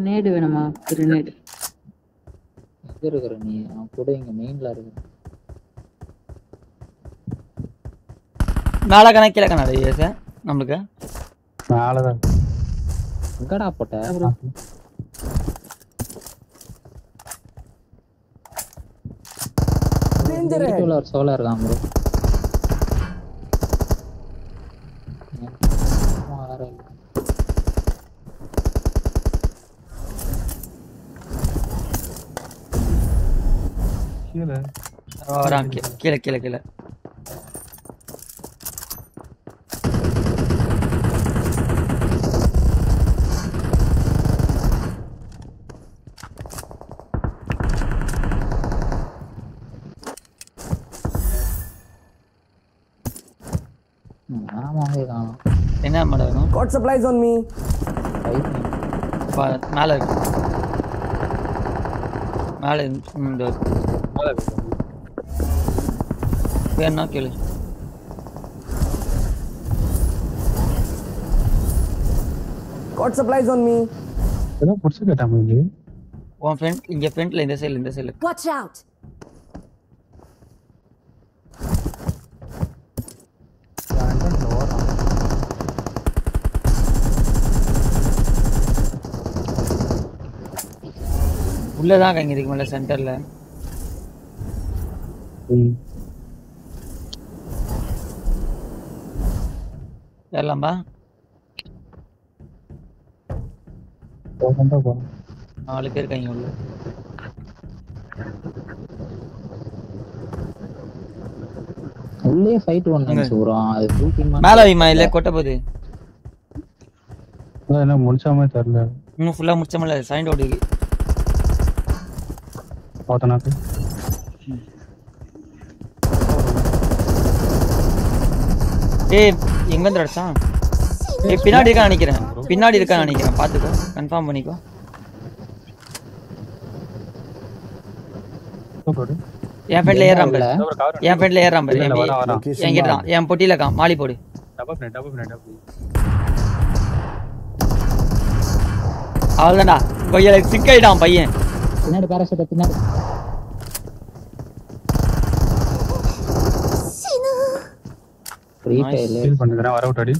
Speaker 7: நேடு வேணுமா? கிரனேட்
Speaker 5: எங்க இருக்கிற நீ? அவன் கூட இங்க மெயின்ல இருக்கு.
Speaker 3: மேல கணக்கில கணக்கு நம்மளுக்கு
Speaker 1: மேலதான்.
Speaker 5: எங்கடா போட்ட? ஒரு சோலா இருக்கான் ப்ரோ.
Speaker 3: கீழே கீழே கீழே என்ன madam
Speaker 8: Got supplies on me.
Speaker 3: மேலே இருக்கு மேலே இந்த வேணா கேளு
Speaker 8: Got supplies on me.
Speaker 1: ஏதோ புடிச்சு கேட்டாம இது
Speaker 3: உன் ஃப்ரெண்ட் இங்கே ஃப்ரெண்ட்ல இந்த சைடில்
Speaker 2: Watch out!
Speaker 3: உள்ளதான் கங்க இருக்கு மேலே சென்டரில் ஏறலாம்பா
Speaker 1: போறோம்
Speaker 3: 4 பேர் கைங்க உள்ள
Speaker 5: உள்ளே ஃபைட் ஒன்னு சூறோம் அது தூக்கிமா
Speaker 3: மேலே வைமா இல்லை கொட்ட போகுது
Speaker 1: என்ன முடிச்சாமே தெரியல
Speaker 3: இன்னும் ஃபுல்லாக முடிச்சோம்ல சைண்ட் ஓடுது
Speaker 1: பார்த்தனாக்கு
Speaker 3: ஏய் எங்கேருந்து அடிச்சான் ஏய் பின்னாடி இருக்கான்னு நினைக்கிறேன் பார்த்துக்கோ கன்ஃபார்ம் பண்ணிக்கோ என் ஃப்ரெண்ட்ல ஏறான் பாரு என்கிட்ட தான் என் பொட்டியில இருக்கான் மாலி போடு அவ்வளோதான்டா கொய்யால சிக்காயிட்டான் பையன்
Speaker 5: பின்னாடி பாராசூட் பின்னாடி ஃப்ரீ ஃபயர்ல
Speaker 1: ஃபீல் பண்ணுறேன் வர விட்டாடி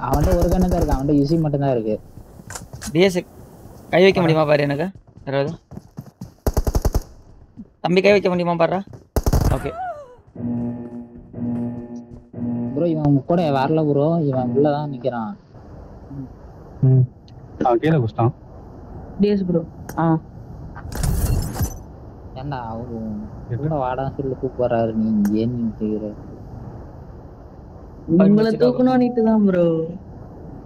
Speaker 5: அவன்கிட்ட ஒரு கண்ணு தான் இருக்கு அவன்கிட்ட யூசி மட்டும் தான் இருக்கு
Speaker 3: டிஎஸ் கை வைக்க முடியுமா பாரு எனக்கு யாராவது தம்பி கை வைக்க முடியுமா பாரு ஓகே
Speaker 5: ப்ரோ இவன் கூட வரல ப்ரோ இவன் உள்ளதான் நிக்கிறான்
Speaker 1: அவன் கீழே குஸ்டான்
Speaker 7: டிஎஸ் ப்ரோ
Speaker 5: ஏண்டா அவரு கூட வாடான்னு சொல்லி கூப்பிடுறாரு நீ ஏன் நின்னுக்கிற
Speaker 7: உங்களை தூக்கணும்னுட்டு தான் ப்ரோ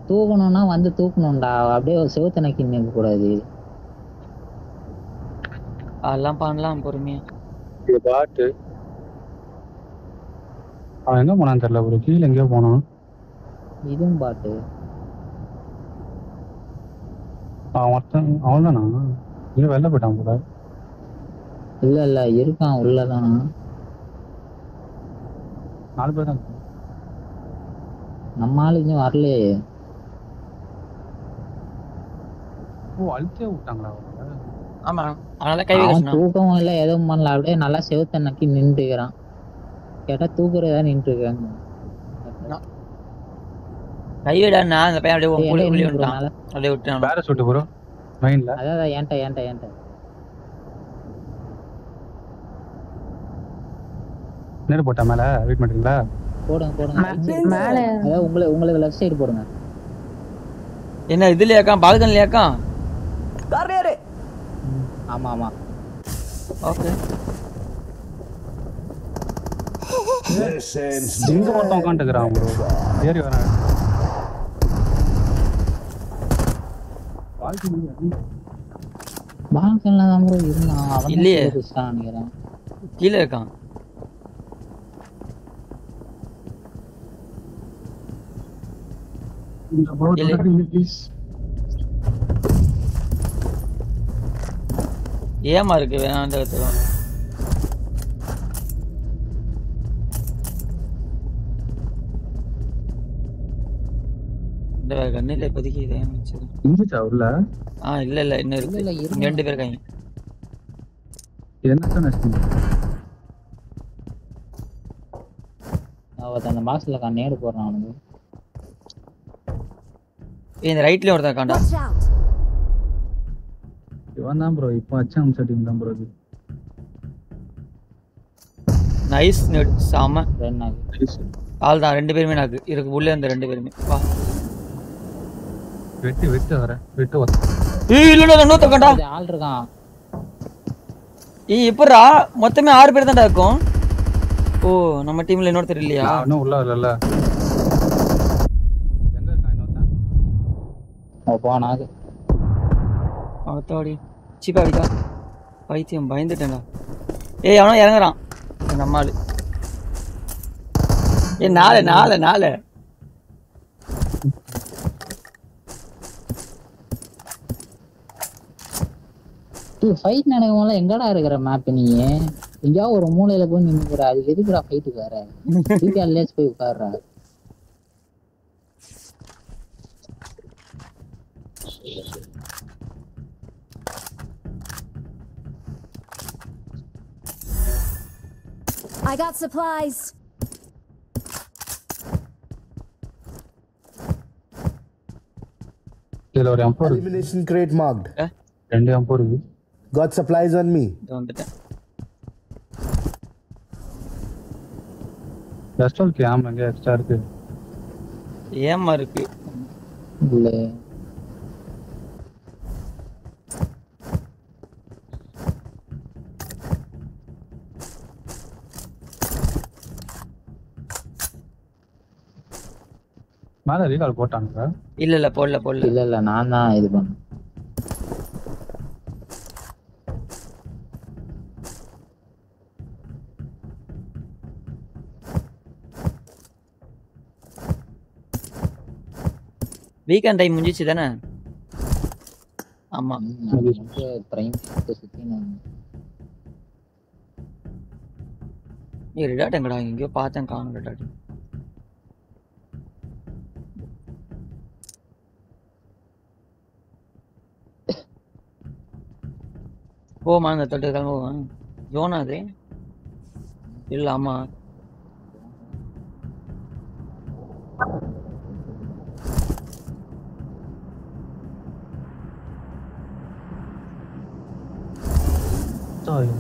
Speaker 5: தூக்கணும்னா வந்து தூக்கணும்டா அப்படியே செவுத்த நக்கி நிற்க கூடாது
Speaker 3: அதெல்லாம் பண்ணலாம் பொறுமையா
Speaker 1: இது பாட்டு அவன் எங்க போனான்னு தெரியல ஒரு கீழே எங்கேயோ போனான்
Speaker 5: இதுவும் பாட்டு
Speaker 1: அவன் தானா இங்க வெளில போயிட்டான் கூட
Speaker 5: இல்ல இருக்கான் உள்ளதான்
Speaker 1: 4 பேர் தான்
Speaker 5: நம்ம ஆளு இன்னும் வரலையே
Speaker 1: அழுத்தே விட்டாங்களா
Speaker 3: ஆமா அதனால கை
Speaker 5: அவன்
Speaker 3: வைக்கணும்
Speaker 5: தூக்கவும் இல்லை எதுவும் பண்ணல அப்படியே நல்லா செவுத்த நக்கி நின்றுட்டு இருக்கிறான் கேட்டா தூக்குறதா நின்றுட்டு இருக்காங்க
Speaker 3: கை விடாண்ணா அந்த பையன் அப்படியே உள்ளே விட்டான் அப்படியே விட்டான்
Speaker 1: வேற சொல்லிட்டு ப்ரோ மைண்ட்ல
Speaker 5: அதான் ஏன்ட்ட
Speaker 1: நேரு போட்டா மேல வெயிட் பண்றீங்களா
Speaker 5: போடுங்க
Speaker 7: மேல
Speaker 5: அதாவது உங்களுக்கு லெஃப்ட் சைடு போடுங்க
Speaker 3: என்ன இதுலயாக்கா பால்கனிலயாக்கா
Speaker 8: கார்ல ஏறு.
Speaker 5: ஆமா
Speaker 3: ஓகே
Speaker 1: இங்க ஒருத்தன் உட்காந்துக்கிறான் ப்ரோ ஏறி வரேன்
Speaker 5: பால்கனில தான் ப்ரோ இருந்தான் அவன்
Speaker 3: இல்லையே.
Speaker 5: நினைக்கிறேன்
Speaker 3: கீழே இருக்கான் ஏமா இருக்கு வேணாம் அந்த இடத்துல இந்த கண்ணில இப்போதைக்கு இதே அமைச்சது
Speaker 1: இங்கிச்சா உள்ள
Speaker 3: இல்ல இன்னும் இருக்கு
Speaker 5: இல்ல,
Speaker 3: இங்க 2 பேர் இருக்காங்க
Speaker 1: என்ன நஷ்டம்
Speaker 5: அவன் அந்த பாக்ஸ்ல நேடு போடுறான் அவனுக்கு
Speaker 3: இந்த ரைட்லயும் ஒருத்தன் இருக்கான்டா
Speaker 2: Watch out!
Speaker 1: இவன் தான் ப்ரோ இப்போ அச்சாம் செட்டிங் தான் ப்ரோ இது
Speaker 3: நைஸ் நெட் சாம
Speaker 5: ரெண்டு
Speaker 3: ஆள் தான் 2 பேருமே நாக்கு இருக்கு உள்ள அந்த 2 பேருமே வா
Speaker 1: வெட்டு வர வெட்டு வர
Speaker 3: இல்லடா இன்னொருத்த கண்டா
Speaker 5: ஆள் இருக்கான்
Speaker 3: எப்பறா மொத்தமே 6 பேர் தான்டா இருக்கும் ஓ நம்ம டீம்ல இன்னொருத்தர் இல்லையா
Speaker 1: இன்னும் உள்ள வரல எங்க இருக்கான் இன்னொருத்தன்
Speaker 5: போனாது
Speaker 3: அவத்தாடி சிக்காடிக்கா பைத்தியம் பயந்துட்டேன்டா ஏய் அவனா இறங்குறான் நம்ம ஆளு நாலு
Speaker 5: ஃபைட் நடக்கும்போது எங்கடா இருக்கிற மேப் நீ? எங்கேயாவது ஒரு மூலையில போய் நின்னுக்கிற. அது எதுக்குடா ஃபைட்டுக்கு வேற? வீட்டாலேயே போய் உட்கார்ற.
Speaker 2: I got supplies.
Speaker 1: இதுல ஒரு M4 இருக்கு.
Speaker 8: Elimination crate marked.
Speaker 1: 2 M4 இருக்கு.
Speaker 8: Got supplies on me.
Speaker 3: வந்துட்டேன்.
Speaker 1: பெஸ்டல் கேம் எங்க எக்ஸ்ட்ரா இருக்கு.
Speaker 3: ஏமா இருக்கு
Speaker 5: இல்ல
Speaker 1: மேல ரீகால் போட்டானுங்க.
Speaker 3: இல்ல போடல
Speaker 5: இல்ல நான் தான் இது பண்ணேன்.
Speaker 3: வீக்கெண்ட் டைம் முடிஞ்சிச்சு தானே? ஆமா
Speaker 5: பிரைம் சுத்தி
Speaker 3: நீ ரெடாட் எங்கடா? எங்கேயோ பார்த்தேன், காணும் ரெடாட். போமா அந்த தொட்டு கிளம்புவான். ஜோனா அது இல்ல? ஆமா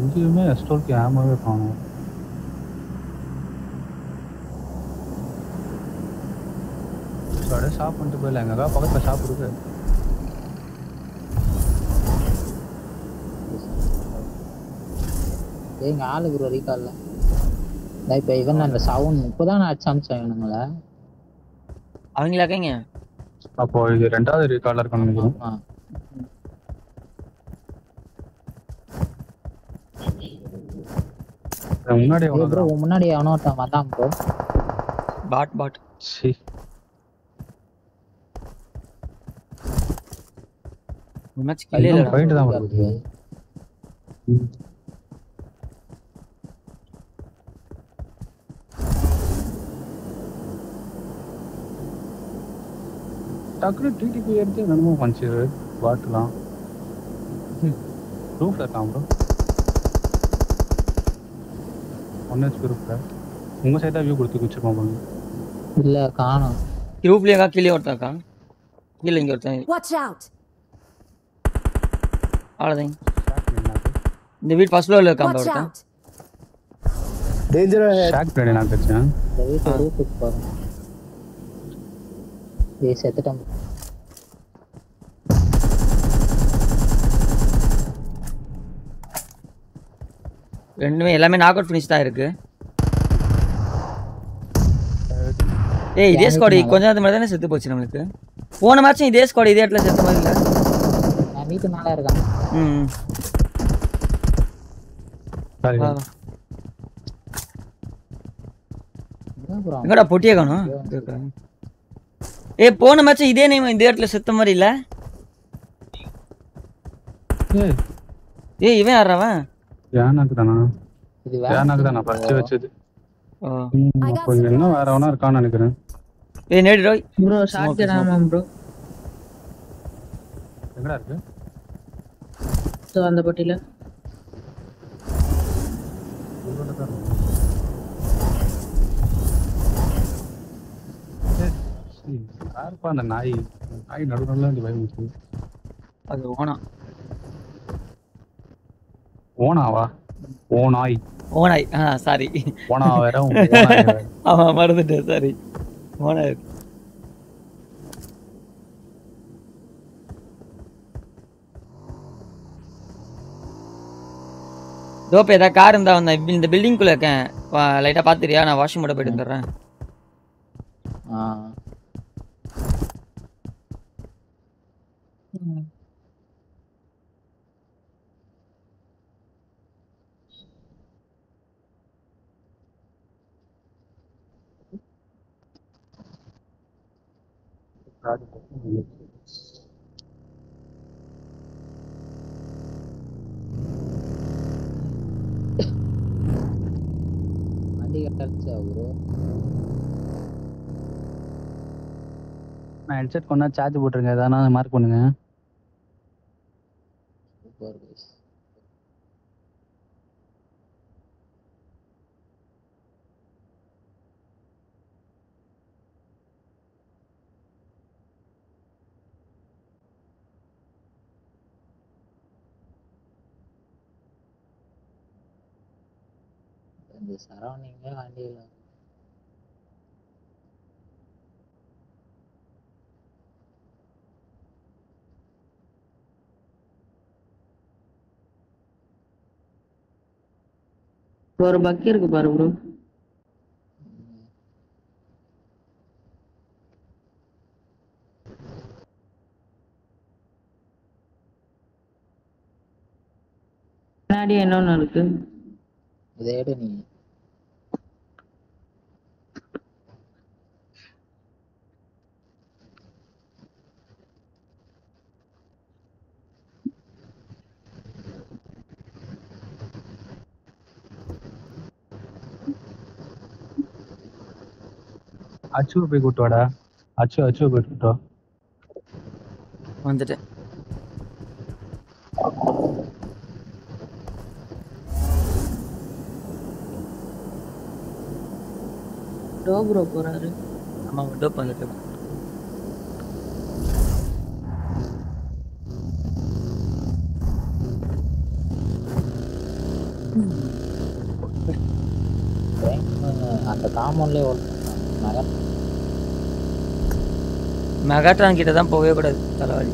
Speaker 1: எங்கேயுமே எஸ்டோல் கேமாவே காணும். அப்படியே ஷாப் பண்ணிட்டு போயிடல. எங்க பக்கத்துல ஷாப் இருக்கு.
Speaker 5: எங்க ஆளு ப்ரோ ரீகால்ல இப்ப இவன் அந்த சவுண்ட் இப்பதான் அடிச்சு அமிச்சேன் இவனுங்கள.
Speaker 3: அவங்களாக்கங்க.
Speaker 1: அப்போ இது 2வது ரீகால்ல இருக்கணும் நினைக்கிறேன். முன்னாடி
Speaker 5: ப்ரோ முன்னாடி அவனோ ஒருத்தன் வந்தான் ப்ரோ.
Speaker 3: பாட்
Speaker 1: சி
Speaker 3: மேட்ச் கில்ல
Speaker 1: பாயிண்ட் தான் வருது. டக்குனு டிடிபி எடுத்து என்னமோ பண்ணிச்சு பாட்டுலாம். ரூஃப்ல இருக்கான் ப்ரோ. 1 HP ரூஃப்ல. உங்க சைடா வியூ கொடுத்து குச்சிருப்பான் பாருங்க.
Speaker 5: இல்ல காணோம்.
Speaker 3: ரூஃப்லயா கீழே ஒருத்தாக்கா? கீழே இங்க ஒருத்தன்.
Speaker 2: Watch out.
Speaker 3: அவ்வளவுதான். இந்த வீட் ஃபர்ஸ்ட் ஃப்ளோர்ல இருக்கான்
Speaker 2: Watch
Speaker 3: ஒருத்தன்.
Speaker 2: out.
Speaker 8: Danger ahead.
Speaker 1: Shock plate நான் கச்சேன்.
Speaker 5: இந்த வீட்டு ரூஃபுக்கு பாருங்க. செத்துட்டான்.
Speaker 3: ரெண்டுமே எல்லாமே நாக் அவுட் ஃபினிஷ் தான் இருக்கு. ஏய் இதே ஸ்குவாட் கொஞ்ச நேரத்துக்கு முன்னாடி தானே செத்து போச்சு நமக்கு. போன மேட்சும் இதே ஸ்குவாட் இதே இடத்துல செத்த மாதிரி இல்ல?
Speaker 5: நான் வீட்டு மேல இருக்கேன்.
Speaker 1: சரி.
Speaker 3: எங்கடா பொட்டியே காணோம்? ஏய் போன மேட்சும் இதே நேம் இந்த இடத்துல செத்த மாதிரி இல்ல? ஏய் இவன் யாரவன்?
Speaker 1: யானாக்கு தானா?
Speaker 5: இது
Speaker 1: யானாக்கு தான் நான் ஃபர்ஸ்ட் வெச்சது.
Speaker 2: அப்போ
Speaker 1: என்ன வேற அவனா இருக்கான்னு நினைக்கிறேன்.
Speaker 3: ஏய் நேடி ரோய்
Speaker 7: ப்ரோ ஷாட் கன் ப்ரோ.
Speaker 1: எங்கடா இருக்கு?
Speaker 7: சோ அந்த பொட்டில
Speaker 1: யாருப்பா அந்த நாய் நடுநடுல இருந்து பயமுச்சு.
Speaker 3: அது ஓனா.
Speaker 1: ஓனாவா? ஓனாய்.
Speaker 3: ஓனாய். சாரி.
Speaker 1: ஓனா வேற.
Speaker 3: ஆமா மறந்துட்டேன், சாரி. ஓனாய். தோப்ப ஏதாவது கார் இருந்தா வந்தேன். இந்த பில்டிங்குள்ள இருக்கேன். லைட்டா பாத்துறியா? நான் வாஷிங் மோட போயிட்டு வந்துடுறேன்.
Speaker 5: வண்டி கிடைச்சா ப்ரோ
Speaker 1: நான் ஹெட்செட் கொண்டா சார்ஜ் போட்டுருங்க எதனா மார்க் பண்ணுங்க.
Speaker 5: Super guys. இந்த சரௌண்டிங்கே வண்டியில்
Speaker 7: ஒரு பக்கி இருக்கு பாரு ப்ரோ. பின்னாடி என்னொன்னு இருக்கு.
Speaker 5: இதை எடு நீ.
Speaker 1: அச்சுவை போய் கூட்டு வாடா. அச்சுவை போய் கூட்டு வா.
Speaker 3: வந்துட்டேன்.
Speaker 7: டோ ப்ரோ போறாரு.
Speaker 3: ஆமா டோப் வந்துட்டு.
Speaker 5: அந்த காம்பவுண்ட்லேயே ஒரு
Speaker 3: மெகாட்ரான் கிட்ட தான் போகவே கூடாது, தலைவலி.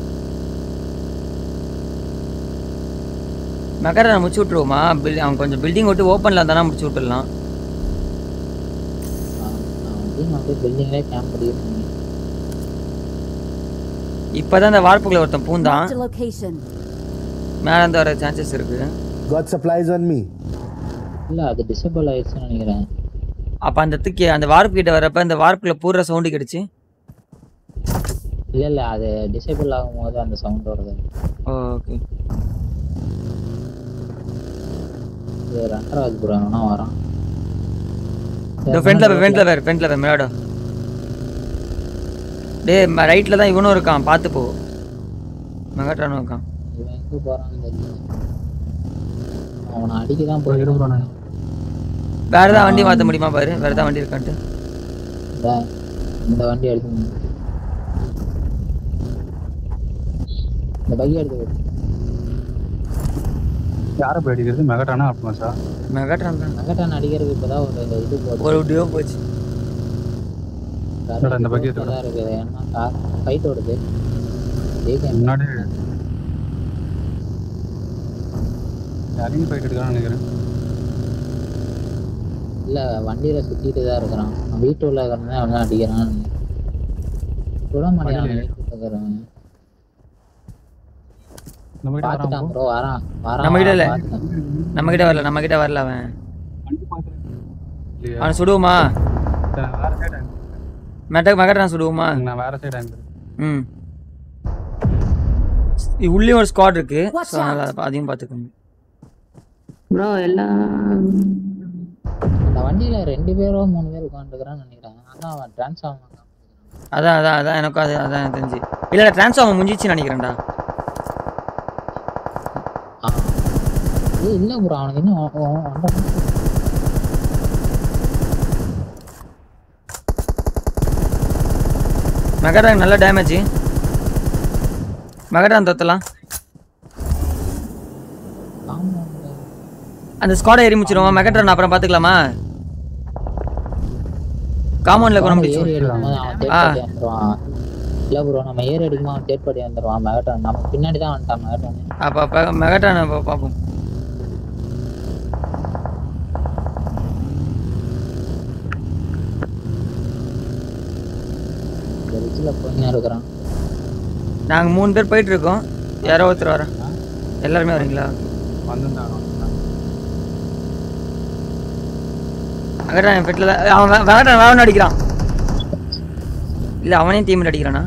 Speaker 3: மெகாட்ரான் முடிச்சு விட்டுருவோமா? அவன் கொஞ்சம் பில்டிங் விட்டு ஓப்பனில் இருந்தானா முடிச்சு விட்டுடலாம்.
Speaker 5: பில்டிங்லேயே கேம்ப் பண்ணிருக்கீங்க.
Speaker 3: இப்போதான் இந்த வார்ப்புக்குள்ள ஒருத்தன் பூந்தான்.
Speaker 2: Marked a location.
Speaker 3: மேலே இருந்து வர சான்சஸ் இருக்கு.
Speaker 8: Got supplies on me.
Speaker 5: இல்லை அது டிசேபிள் ஆயிடுச்சுன்னு நினைக்கிறேன்.
Speaker 3: அப்போ அந்த வார்ப்பு கிட்ட வரப்ப இந்த வார்ப்புல பூரா சவுண்டு கிடைச்சு.
Speaker 5: இல்லை அது டிசேபிள் ஆகும்போது அந்த சவுண்ட் வருது.
Speaker 3: ஓகே.
Speaker 5: இது ரெண்டராஜ் ப்ரோ வேணா வரான்.
Speaker 3: ஃப்ரண்ட்ல மேடா. டேய் ரைட்ல தான் இவனும் இருக்கான், பார்த்து போ. மெகாட்ரானும் இருக்கான்.
Speaker 5: இவன் எங்கே போகிறான்னு தெரியல. அவனை அடிக்க தான் போயிருக்கான்.
Speaker 3: வேற ஏதாவது வண்டி மாற்ற முடியுமா பாரு, வேற ஏதாவது வண்டி இருக்கான்ட்டு.
Speaker 5: இந்த வண்டி எடுத்து இந்த பைக் எடுத்து
Speaker 1: யாரை போய் அடிக்கிறது? மெகாட்ரானா ஆப்மாஸா?
Speaker 3: மெகாட்ரான்
Speaker 5: அடிக்கிறதுக்கு இப்போதான் ஒரு இது போச்சு.
Speaker 3: ஒரு டியோ போச்சு.
Speaker 1: இந்த பைக்
Speaker 5: தான் இருக்குது. ஏன்னா ஃபைட் ஓடுது
Speaker 1: முன்னாடி. யாரையும் ஃபைட் எடுக்கிறான்னு நினைக்கிறேன்.
Speaker 5: இல்லை வண்டியில் சுற்றிட்டு தான் இருக்கிறான். வீட்டு உள்ள இருக்கிறதே அவன் அடிக்கிறான். கூட மாட்டேன் இருக்கிறவன். பார்த்துட்டான் ப்ரோ. வரான்
Speaker 3: நம்ம கிட்ட வரல அவன். அவன் சுடுவோமா? மெகாட்ரான் சுடுவோமா?
Speaker 1: நான் வேற சைடு ஆங்கிள்.
Speaker 3: ம் உள்ளே ஒரு ஸ்குவாட் இருக்கு, அதையும் பார்த்துக்கோங்க
Speaker 7: ப்ரோ. எல்லாம்
Speaker 5: அந்த வண்டியில 2 பேரோ 3 பேர் உட்காந்துக்கிறான்னு நினைக்கிறேன். ஆனால் அவன் டிரான்ஸ்ஃபார்ம்
Speaker 3: அதான் எனக்கும் அதான் தெரிஞ்சு. இல்லை டிரான்ஸ்ஃபார்மர் முடிஞ்சிச்சுன்னு நினைக்கிறேன்டா.
Speaker 5: இல்லை ப்ரோ அவனுக்கு இன்னும்
Speaker 3: மெகாட்ரான் நல்ல டேமேஜ். மெகாட்ரான் தோத்தலாம். அந்த ஸ்குவாடை ஏறி முடிச்சிருவோம். மெகாட்ரான் அப்புறம் பார்த்துக்கலாமா? காம்பவுண்ட்ல கொண்டு முடிச்சு.
Speaker 5: இல்லை ப்ரோ நம்ம ஏறி அடிக்குமா அவன் தேர்ட் பார்ட்டி வந்துடுவான். மெகாட்ரான் நம்ம பின்னாடி தான் வந்துட்டான் மெகாட்ரான்.
Speaker 3: அப்போ மெகாட்ரான் பார்ப்போம்.
Speaker 5: இருக்கிறான்.
Speaker 3: நாங்கள் 3 பேர் போயிட்டு இருக்கோம். யாரோ ஒருத்தர் வரேன். எல்லாருமே வரீங்களா? மெகாட்ரான் பெட்டில் தான் அவன். மெகாட்ரான் வேவன் அடிக்கிறான். இல்லை அவனையும் டீமில் அடிக்கிறானா?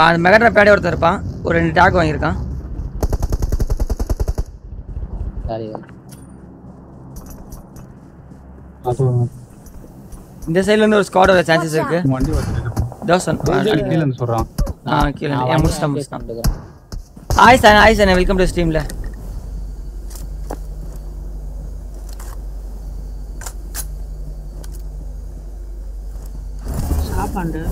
Speaker 3: அந்த மெகட்ரா பேடே ஒருத்தர் இருப்பான். ஒரு 2 டாக் வாங்கியிருக்கான். இந்த சைடுல இருந்து ஒரு ஸ்குவாட் வர சான்சஸ் இருக்கு.
Speaker 1: வண்டி வந்துருக்கு.
Speaker 3: தோசன்
Speaker 1: கீழ இருந்து சொல்றான்.
Speaker 3: கீழ முடிச்சிட்டான். ஹாய் சார் வெல்கம் டு ஸ்ட்ரீம்ல.
Speaker 7: சாப்பாண்டு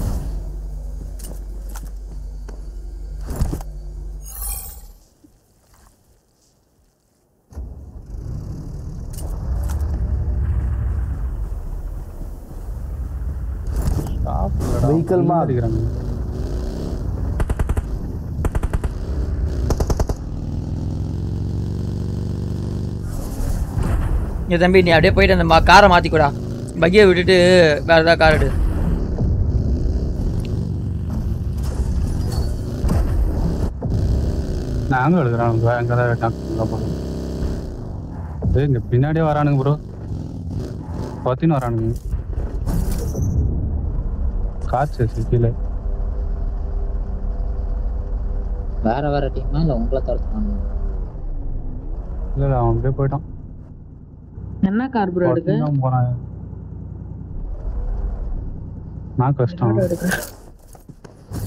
Speaker 8: Vehicle mark.
Speaker 3: தம்பி நீ அப்படியே போயிட்டு அந்த காரை மாத்திக்கூடா. பக்கியை விட்டுட்டு வேற ஏதாவது கார் எடு.
Speaker 1: நாங்களும் எடுக்கிறோம். எங்கதான் இங்க பின்னாடியே வரானுங்க ப்ரோ. பத்தின்னு வரானுங்க. காற்று கீழே
Speaker 5: வேற டீமா இல்ல உங்களை தரத்துறாங்க?
Speaker 1: இல்ல அவன் அப்படியே போயிட்டான்.
Speaker 7: என்ன கார் ப்ரோ எடுக்க
Speaker 1: போறான். நான் கஷ்டம்.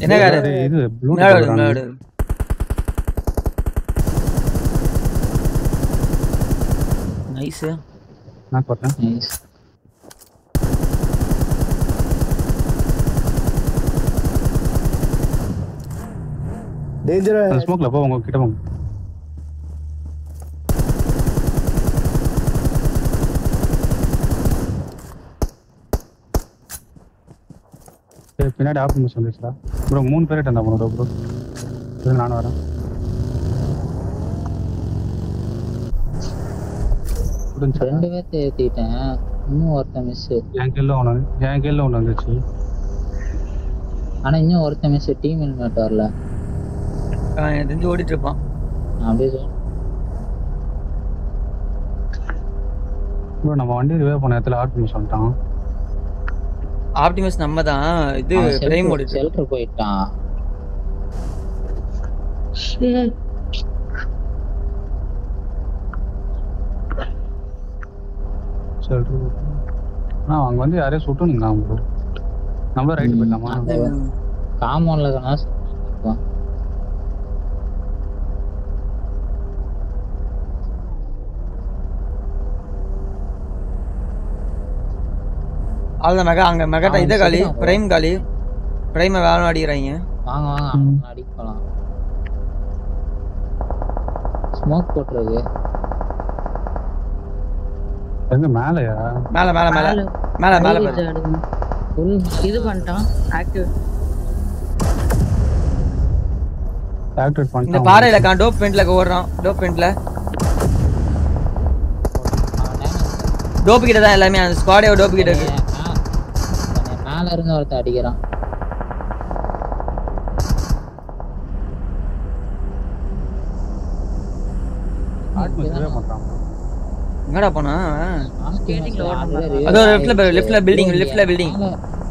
Speaker 3: என்ன கார்
Speaker 1: இது? Blue
Speaker 3: nice.
Speaker 1: நான் பார்த்தேன்.
Speaker 5: நைஸ்.
Speaker 8: Danger ahead.
Speaker 1: ஸ்மோக்ல போ உங்க கிட்ட போங்க. பின்னாடி ஆப்ஷன் வந்துச்சுடா ப்ரோ. 3 பேர் இருந்தா ப்ரோ. ப்ரோ நானும் வரேன்.
Speaker 5: ரெண்டு பேர்த்த ஏத்திட்டேன். இன்னும் ஒருத்தன் மிஸ்.
Speaker 1: என் கீழ ஒன்று வந்துச்சு.
Speaker 5: ஆனா இன்னும் ஒருத்தன் மிஸ். டீம் எலிமினேட் வரல.
Speaker 3: தெரிஞ்சு ஓடிட்டு இருப்பான்.
Speaker 5: அப்படியே
Speaker 1: ப்ரோ நம்ம வண்டி ரிவே பண்ண இடத்துல ஆப்டிமஸ் வந்துட்டான்.
Speaker 3: ஆப்டிமஸ் நம்ம தான். இது பிரைம் ஓடிட்டு
Speaker 5: ஷெல்டர் போயிட்டான்.
Speaker 1: ஷெல்டர் அங்க வந்து யாரையும் சுட்டுனுங்க ப்ரோ. நம்மள ரைட் போயிடலாமா?
Speaker 5: காம்பவுண்ட்ல தான
Speaker 3: அவ்வளோ மெகா. அங்கே மெகாட்டா இதே காலி. பிரைம் காலி. பிரைமை வேலை அடிக்கிறாங்க.
Speaker 5: வாங்க அடிக்கலாம். ஸ்மோக் போட்டுருக்கு.
Speaker 1: எங்க மேலயா?
Speaker 3: மேல
Speaker 7: ஃபுல் இது பண்ணிட்டான். ஆக்டிவேட்
Speaker 1: பண்ணிட்டான்.
Speaker 3: இந்த பாறையில டோப் பெயிண்ட்ல ஓடுறான். டோப் பெயிண்ட்ல டோப் கிட்ட தான் எல்லாமே. அந்த ஸ்குவாடே டோப் கிட்ட இருக்கு.
Speaker 5: மேல இருந்து ஒருத்த அடிக்கிறான்.
Speaker 3: எங்கடா போனா?
Speaker 7: அதோ
Speaker 3: லெஃப்ட்ல பில்டிங்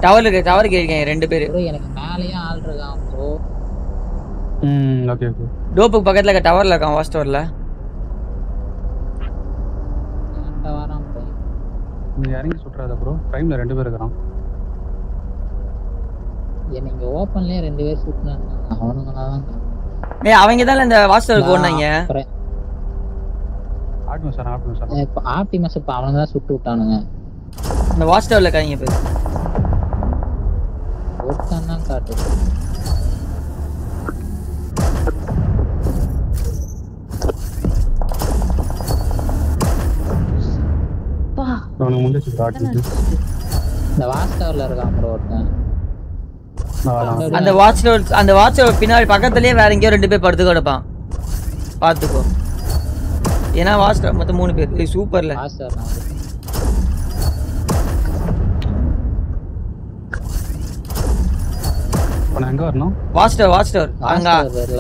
Speaker 3: டவருக்கு இருக்கேன் 2 பேர்.
Speaker 5: எனக்கு மேலயே ஆள் இருக்கான் ப்ரோ.
Speaker 1: ஓகே.
Speaker 3: டோப்புக்கு பக்கத்துல இருக்க டவர்ல இருக்கான். வாஸ்ட் டவர்ல.
Speaker 5: வரான் ப்ரோ.
Speaker 1: நீ இறங்கி சுட்றாத ப்ரோ. டைம்ல 2 பேர் இருக்கான்.
Speaker 5: நீங்க ஓபன்லயே 2 பேர் சுட்டுனாங்க. அவனுங்களா தான்.
Speaker 3: அவங்க தான் இந்த வாஸ்ட் டவருக்கு ஓடுனாங்க.
Speaker 5: ஆப்டிமஸ் இப்ப அவனுங்க தான் சுட்டு விட்டானுங்க.
Speaker 3: இந்த வாட்ச் டவர்ல காய்ங்க பேர்.
Speaker 5: ஒருத்தன் தான் காட்டு.
Speaker 7: பா
Speaker 1: அவனுக்கு முன்னாடி காட்டு.
Speaker 5: இந்த வாட்ச் டவர்ல இருக்கான் ப்ரோ ஒருத்தன்.
Speaker 3: அந்த வாட்ச் டவர் பின்னாடி பக்கத்துலயே வேற எங்கேயோ 2 பேர் படுத்து கிடப்பான். பாத்துக்கோ. ஏன்னா வாட்ச் டவர் மொத்தம் 3 பேர். சூப்பர்ல.
Speaker 5: வாட்ச் டவர்
Speaker 1: எங்க வரணும்?
Speaker 3: வாட்ச் டவர் அங்க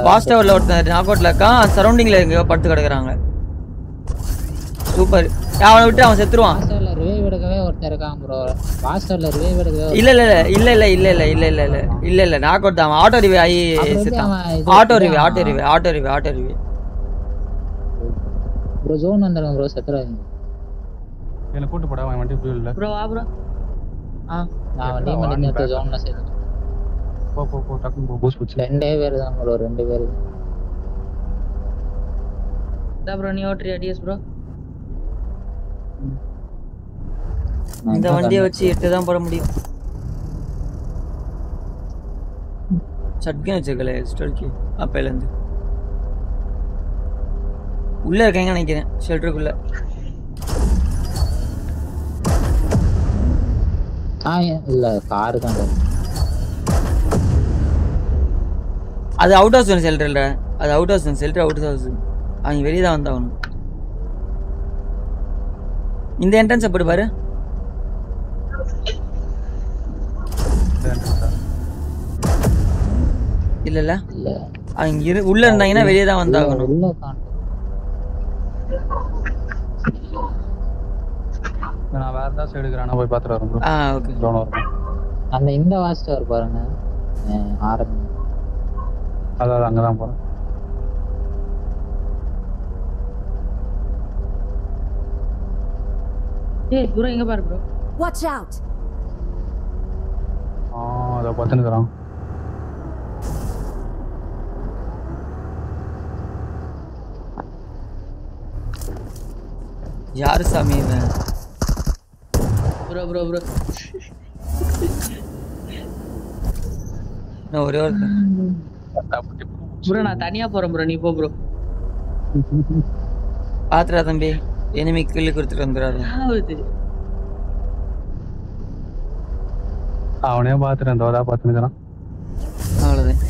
Speaker 3: வாட்ச் டவர்ல ஒருத்தன் நாக் அவுட்ல இருக்கான். சரௌண்டிங்ல எங்கேயோ படுத்து கிடக்குறாங்க. சூப்பர். அவனை விட்டு அவன் செத்துருவான்.
Speaker 5: வாட்ச் டவர்ல ரிவைவ் எடுக்கவே ஒரு ஒருத்தர் இருக்கான் ப்ரோ வாசல்ல ரிவைவ் எடுக்கவே
Speaker 3: இல்ல இல்ல இல்ல இல்ல இல்ல இல்ல இல்ல இல்ல இல்ல இல்ல இல்ல நாக் அவுட் தான். ஆட்டோ ரிவே ஆகி செத்தான். ஆட்டோ ரிவே
Speaker 5: ப்ரோ ஜோன் வந்துருங்க ப்ரோ செத்துறாதீங்க.
Speaker 1: என்ன கூட்டு போடா அவன் வண்டி ஃபியூல் இல்ல.
Speaker 7: ப்ரோ வா ப்ரோ.
Speaker 5: நான் வண்டி மட்டும் நேத்து ஜோன்ல சேர்த்து.
Speaker 1: போ டக்குனு போ பூஸ்ட் வச்சு.
Speaker 5: 2 பேர் தான் ப்ரோ 2 பேர்.
Speaker 7: இதா ப்ரோ நீ ஓட்றியா டிஎஸ் ப்ரோ?
Speaker 3: இந்த வண்டியை வச்சு 8 தான் போட முடியும். சட்கன் வச்சிருக்கல ஸ்டோருக்கு அப்பையிலேருந்து உள்ளே இருக்கேங்க நினைக்கிறேன் ஷெல்டருக்குள்ள.
Speaker 5: இல்ல கார் தான்
Speaker 3: அது அவுட் ஹவுஸ் ஷெல்டர் இல்ல, அது out house shelter out house. அவங்க வெளியே தான் வந்தாகணும். இந்த என்ட்ரன்ஸ் எப்படி பாரு. இல்ல அவங்க உள்ள இருந்தாங்கன்னா வெளியே தான் வந்தாகணும்.
Speaker 1: நான் வேற ஏதாவது சைடு எடுக்கிறேன் போய் பார்த்துட்டு வரேன் ப்ரோ.
Speaker 3: ஓகே
Speaker 1: டவுன் வரேன்.
Speaker 5: அந்த இந்த வாஸ்டர் பாருங்க ஆரம்பி
Speaker 1: அதாவது அங்கே தான் போகிறேன்.
Speaker 7: ஏய் ப்ரோ இங்க பாரு ப்ரோ.
Speaker 2: Watch out.
Speaker 1: அதை பார்த்துன்னுக்குறான்.
Speaker 3: யாரு சாமி இவன்?
Speaker 7: ப்ரோ ப்ரோ ப்ரோ
Speaker 3: நான் ஒரே ஒரு
Speaker 7: ப்ரோ நான் தனியா போறேன் ப்ரோ, நீ போ ப்ரோ.
Speaker 3: பாத்துறா தம்பி, எனிமி கில்லு கொடுத்துட்டு வந்துடாது.
Speaker 1: அவனே பார்த்துட்டேன், தோதா பார்த்துன்னுக்குறான்.
Speaker 3: அவ்வளோதான்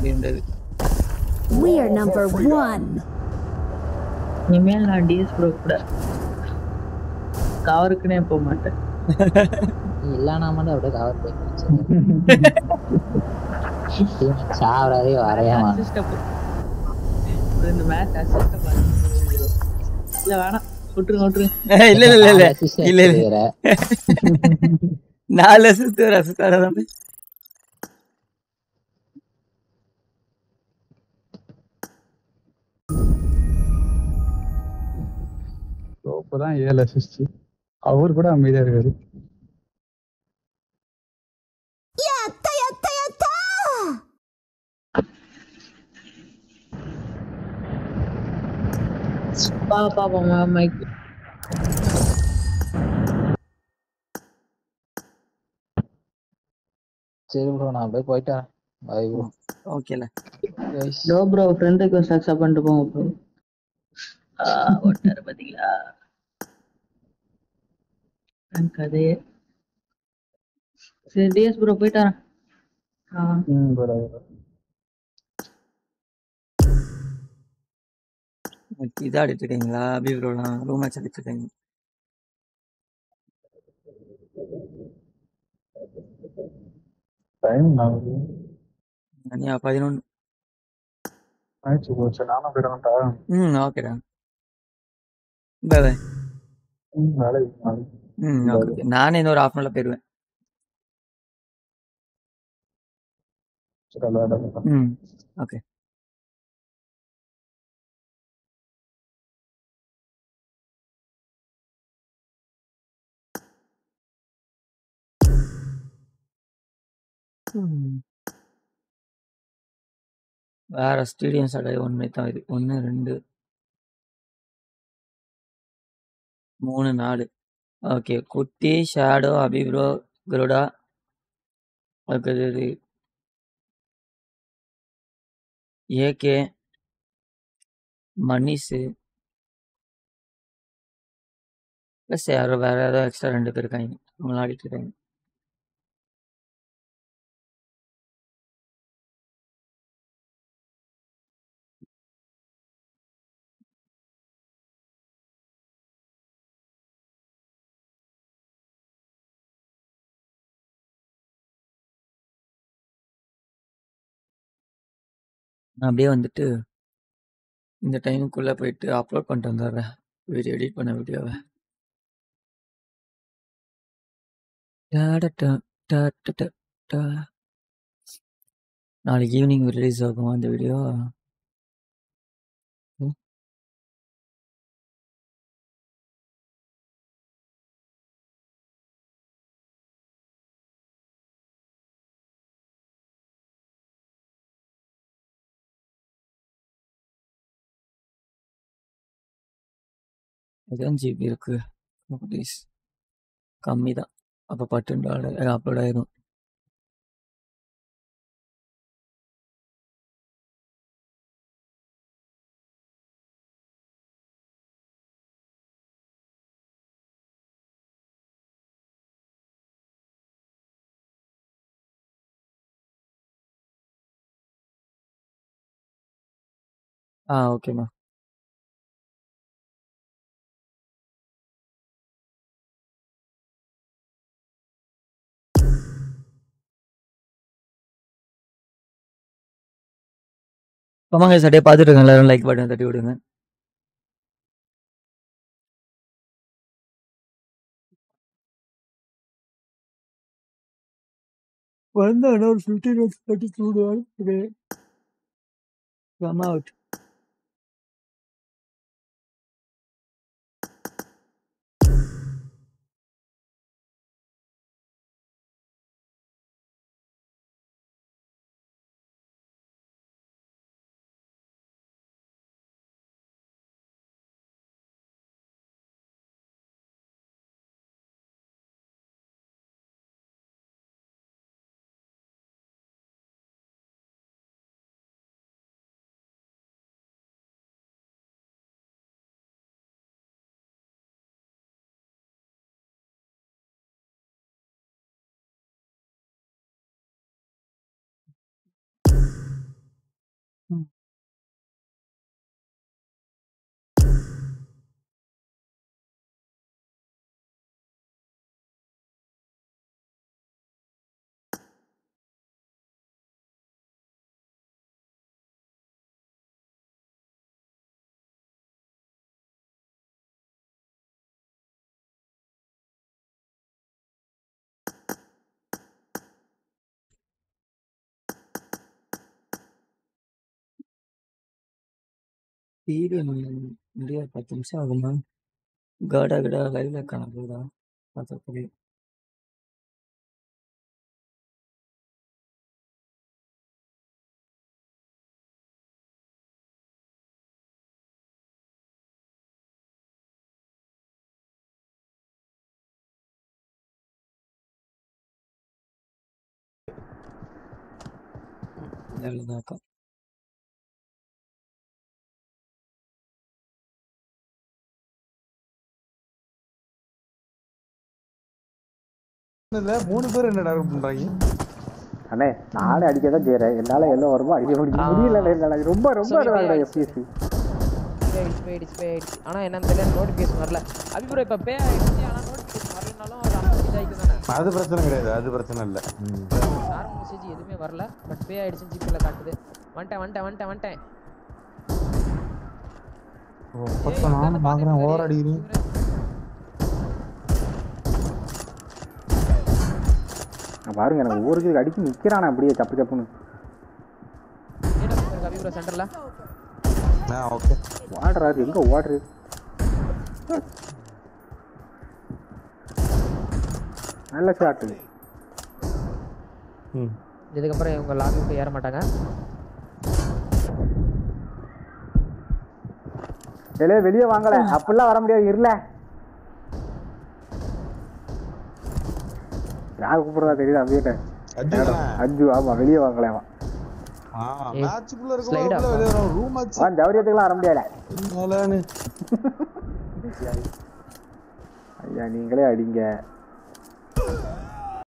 Speaker 3: இருந்தது.
Speaker 2: We are number 1.
Speaker 7: இனிமேல் நான் டிஎஸ் ப்ரோ கூட கவருக்குனே போக மாட்டேன்.
Speaker 5: இல்லனா மட்டும் அப்படியே கவர் போய் சாவறாதே வரையா
Speaker 7: இந்த மேட்ச் அசிஸ்ட் பாருங்க. இல்ல வேணாம் விட்டுருங்க.
Speaker 3: இல்ல இல்ல இல்ல இல்ல இல்ல 4 அசிஸ்ட் ஒரு அசிஸ்ட் ஆடாம
Speaker 1: இப்போதான் 7 அசிஸ்ட். அவர் கூட அமைதியா இருக்காரு.
Speaker 7: பாப்பா மைக்
Speaker 5: சரி ப்ரோ நான் போயிட்டேன். Bye bro.
Speaker 3: ஓகேல
Speaker 7: லோ ப்ரோ ஃப்ரெண்ட் ரிக்வெஸ்ட் அக்செப்ட் பண்ணிட்டு போங்க ப்ரோ. ஓட்டர் பாத்தீங்களா கதே. சரி டிஎஸ் ப்ரோ போயிட்டாரா?
Speaker 3: இதா அடிட்டு இருக்கீங்களா? அபி ப்ரோலாம் ரூம் மேட்ச் அடிட்டு இருக்கீங்க.
Speaker 1: டைம் ஆகுது.
Speaker 3: அனியா 11
Speaker 1: ஆயிடுச்சு ப்ரோ. சரி நானும் போயிடுவேன்டா.
Speaker 3: ஓகேடா பை பை.
Speaker 1: நாளைக்கு
Speaker 3: ஓகே நானே இன்னொரு ஹாஃப் அன் ஹவர்ல போயிடுவேன். ஓகே வேற ஸ்டேடியம் அடைய ஒன்று தான் இது. 1 2 3 4. ஓகே குட்டி ஷேடோ அபிப்ரோ கருடா அடுத்தது ஏகே மணிஷு ப்ளஸ் யாரோ வேற ஏதோ எக்ஸ்ட்ரா 2 பேர் இருக்காங்க. அவங்க ஆடிட்டு இருக்காங்க. நான் அப்படியே வந்துட்டு இந்த டைமுக்குள்ளே போயிட்டு அப்லோட் பண்ணிட்டு வந்துடுறேன் வீடியோ எடிட் பண்ண வீடியோவை. நாளைக்கு ஈவினிங் ரிலீஸ் ஆகும் அந்த வீடியோ. இதான் ஜிபி இருக்கு ப்ளீஸ், கம்மி தான். அப்போ $10 அப்லோட் ஆயிரும். ஓகேம்மா. ஆமாங்க சார், பார்த்துட்டு இருக்கேன். எல்லாரும் லைக் பட்டன் தட்டி விடுங்க. வந்து ஒரு 15 minutes தட்டி விடுவாங்க. Come out. டிவி முடிய 10 நிமிஷம் ஆகுமா? காடா கடா லைவ்ல இருக்கான போதா பார்த்தபடி. நல்லதாக்கா.
Speaker 8: இல்ல 3 பேர் என்ன டார்கெட் பண்றாங்க?
Speaker 9: அண்ணே நானே அடிக்க தான் செய்றேன். என்னால என்ன வருமோ அடிக்க முடியல. ரொம்ப ரொம்ப FPS.
Speaker 10: ஆனா என்னன்னு தெரியல, நோட்டிபிகேஷன் வரல. அபிப்ராயம் இப்ப பே ஆயிடுச்சு, ஆனா நோட்டிபிகேஷன் வரலனாலும் ஒரு 50 ஆயிக்கு தானே.
Speaker 8: அது பிரச்சனை கிடையாது, அது பிரச்சனை இல்ல.
Speaker 10: நார்மல் மெசேஜ் எதுவுமே வரல, பட் பே ஆயிடுச்சு ஜிபில காட்டுது. வந்துட்டேன்.
Speaker 8: ஓ பத்த நான் பாக்குறேன் ஓவர் அடிக்கிறீங்க.
Speaker 9: பாருங்க எனக்கு ஊருக்கு அடிச்சு நிக்கிறானே அப்படியே சப்பு சப்புன்னு.
Speaker 10: என்ன பண்ற அபிப்ராயம் சென்டர்ல?
Speaker 8: ஓகே.
Speaker 9: வாடுறாரு எங்க ஓடுறது? நல்ல ஷாட்.
Speaker 10: இதுக்கு அப்புறம் இவங்க லாபி விட்டு ஏற மாட்டாங்க.
Speaker 9: வெளியே வாங்கல, அப்படிலாம் வர முடியாது. இருல யார் கூப்பிடுறதா தெரியுது அப்படியே அஞ்சு. ஆமா வெளியே வாங்கல. ஜவுரியத்துக்குலாம் வர முடியல. ஐயா நீங்களே அடிங்க.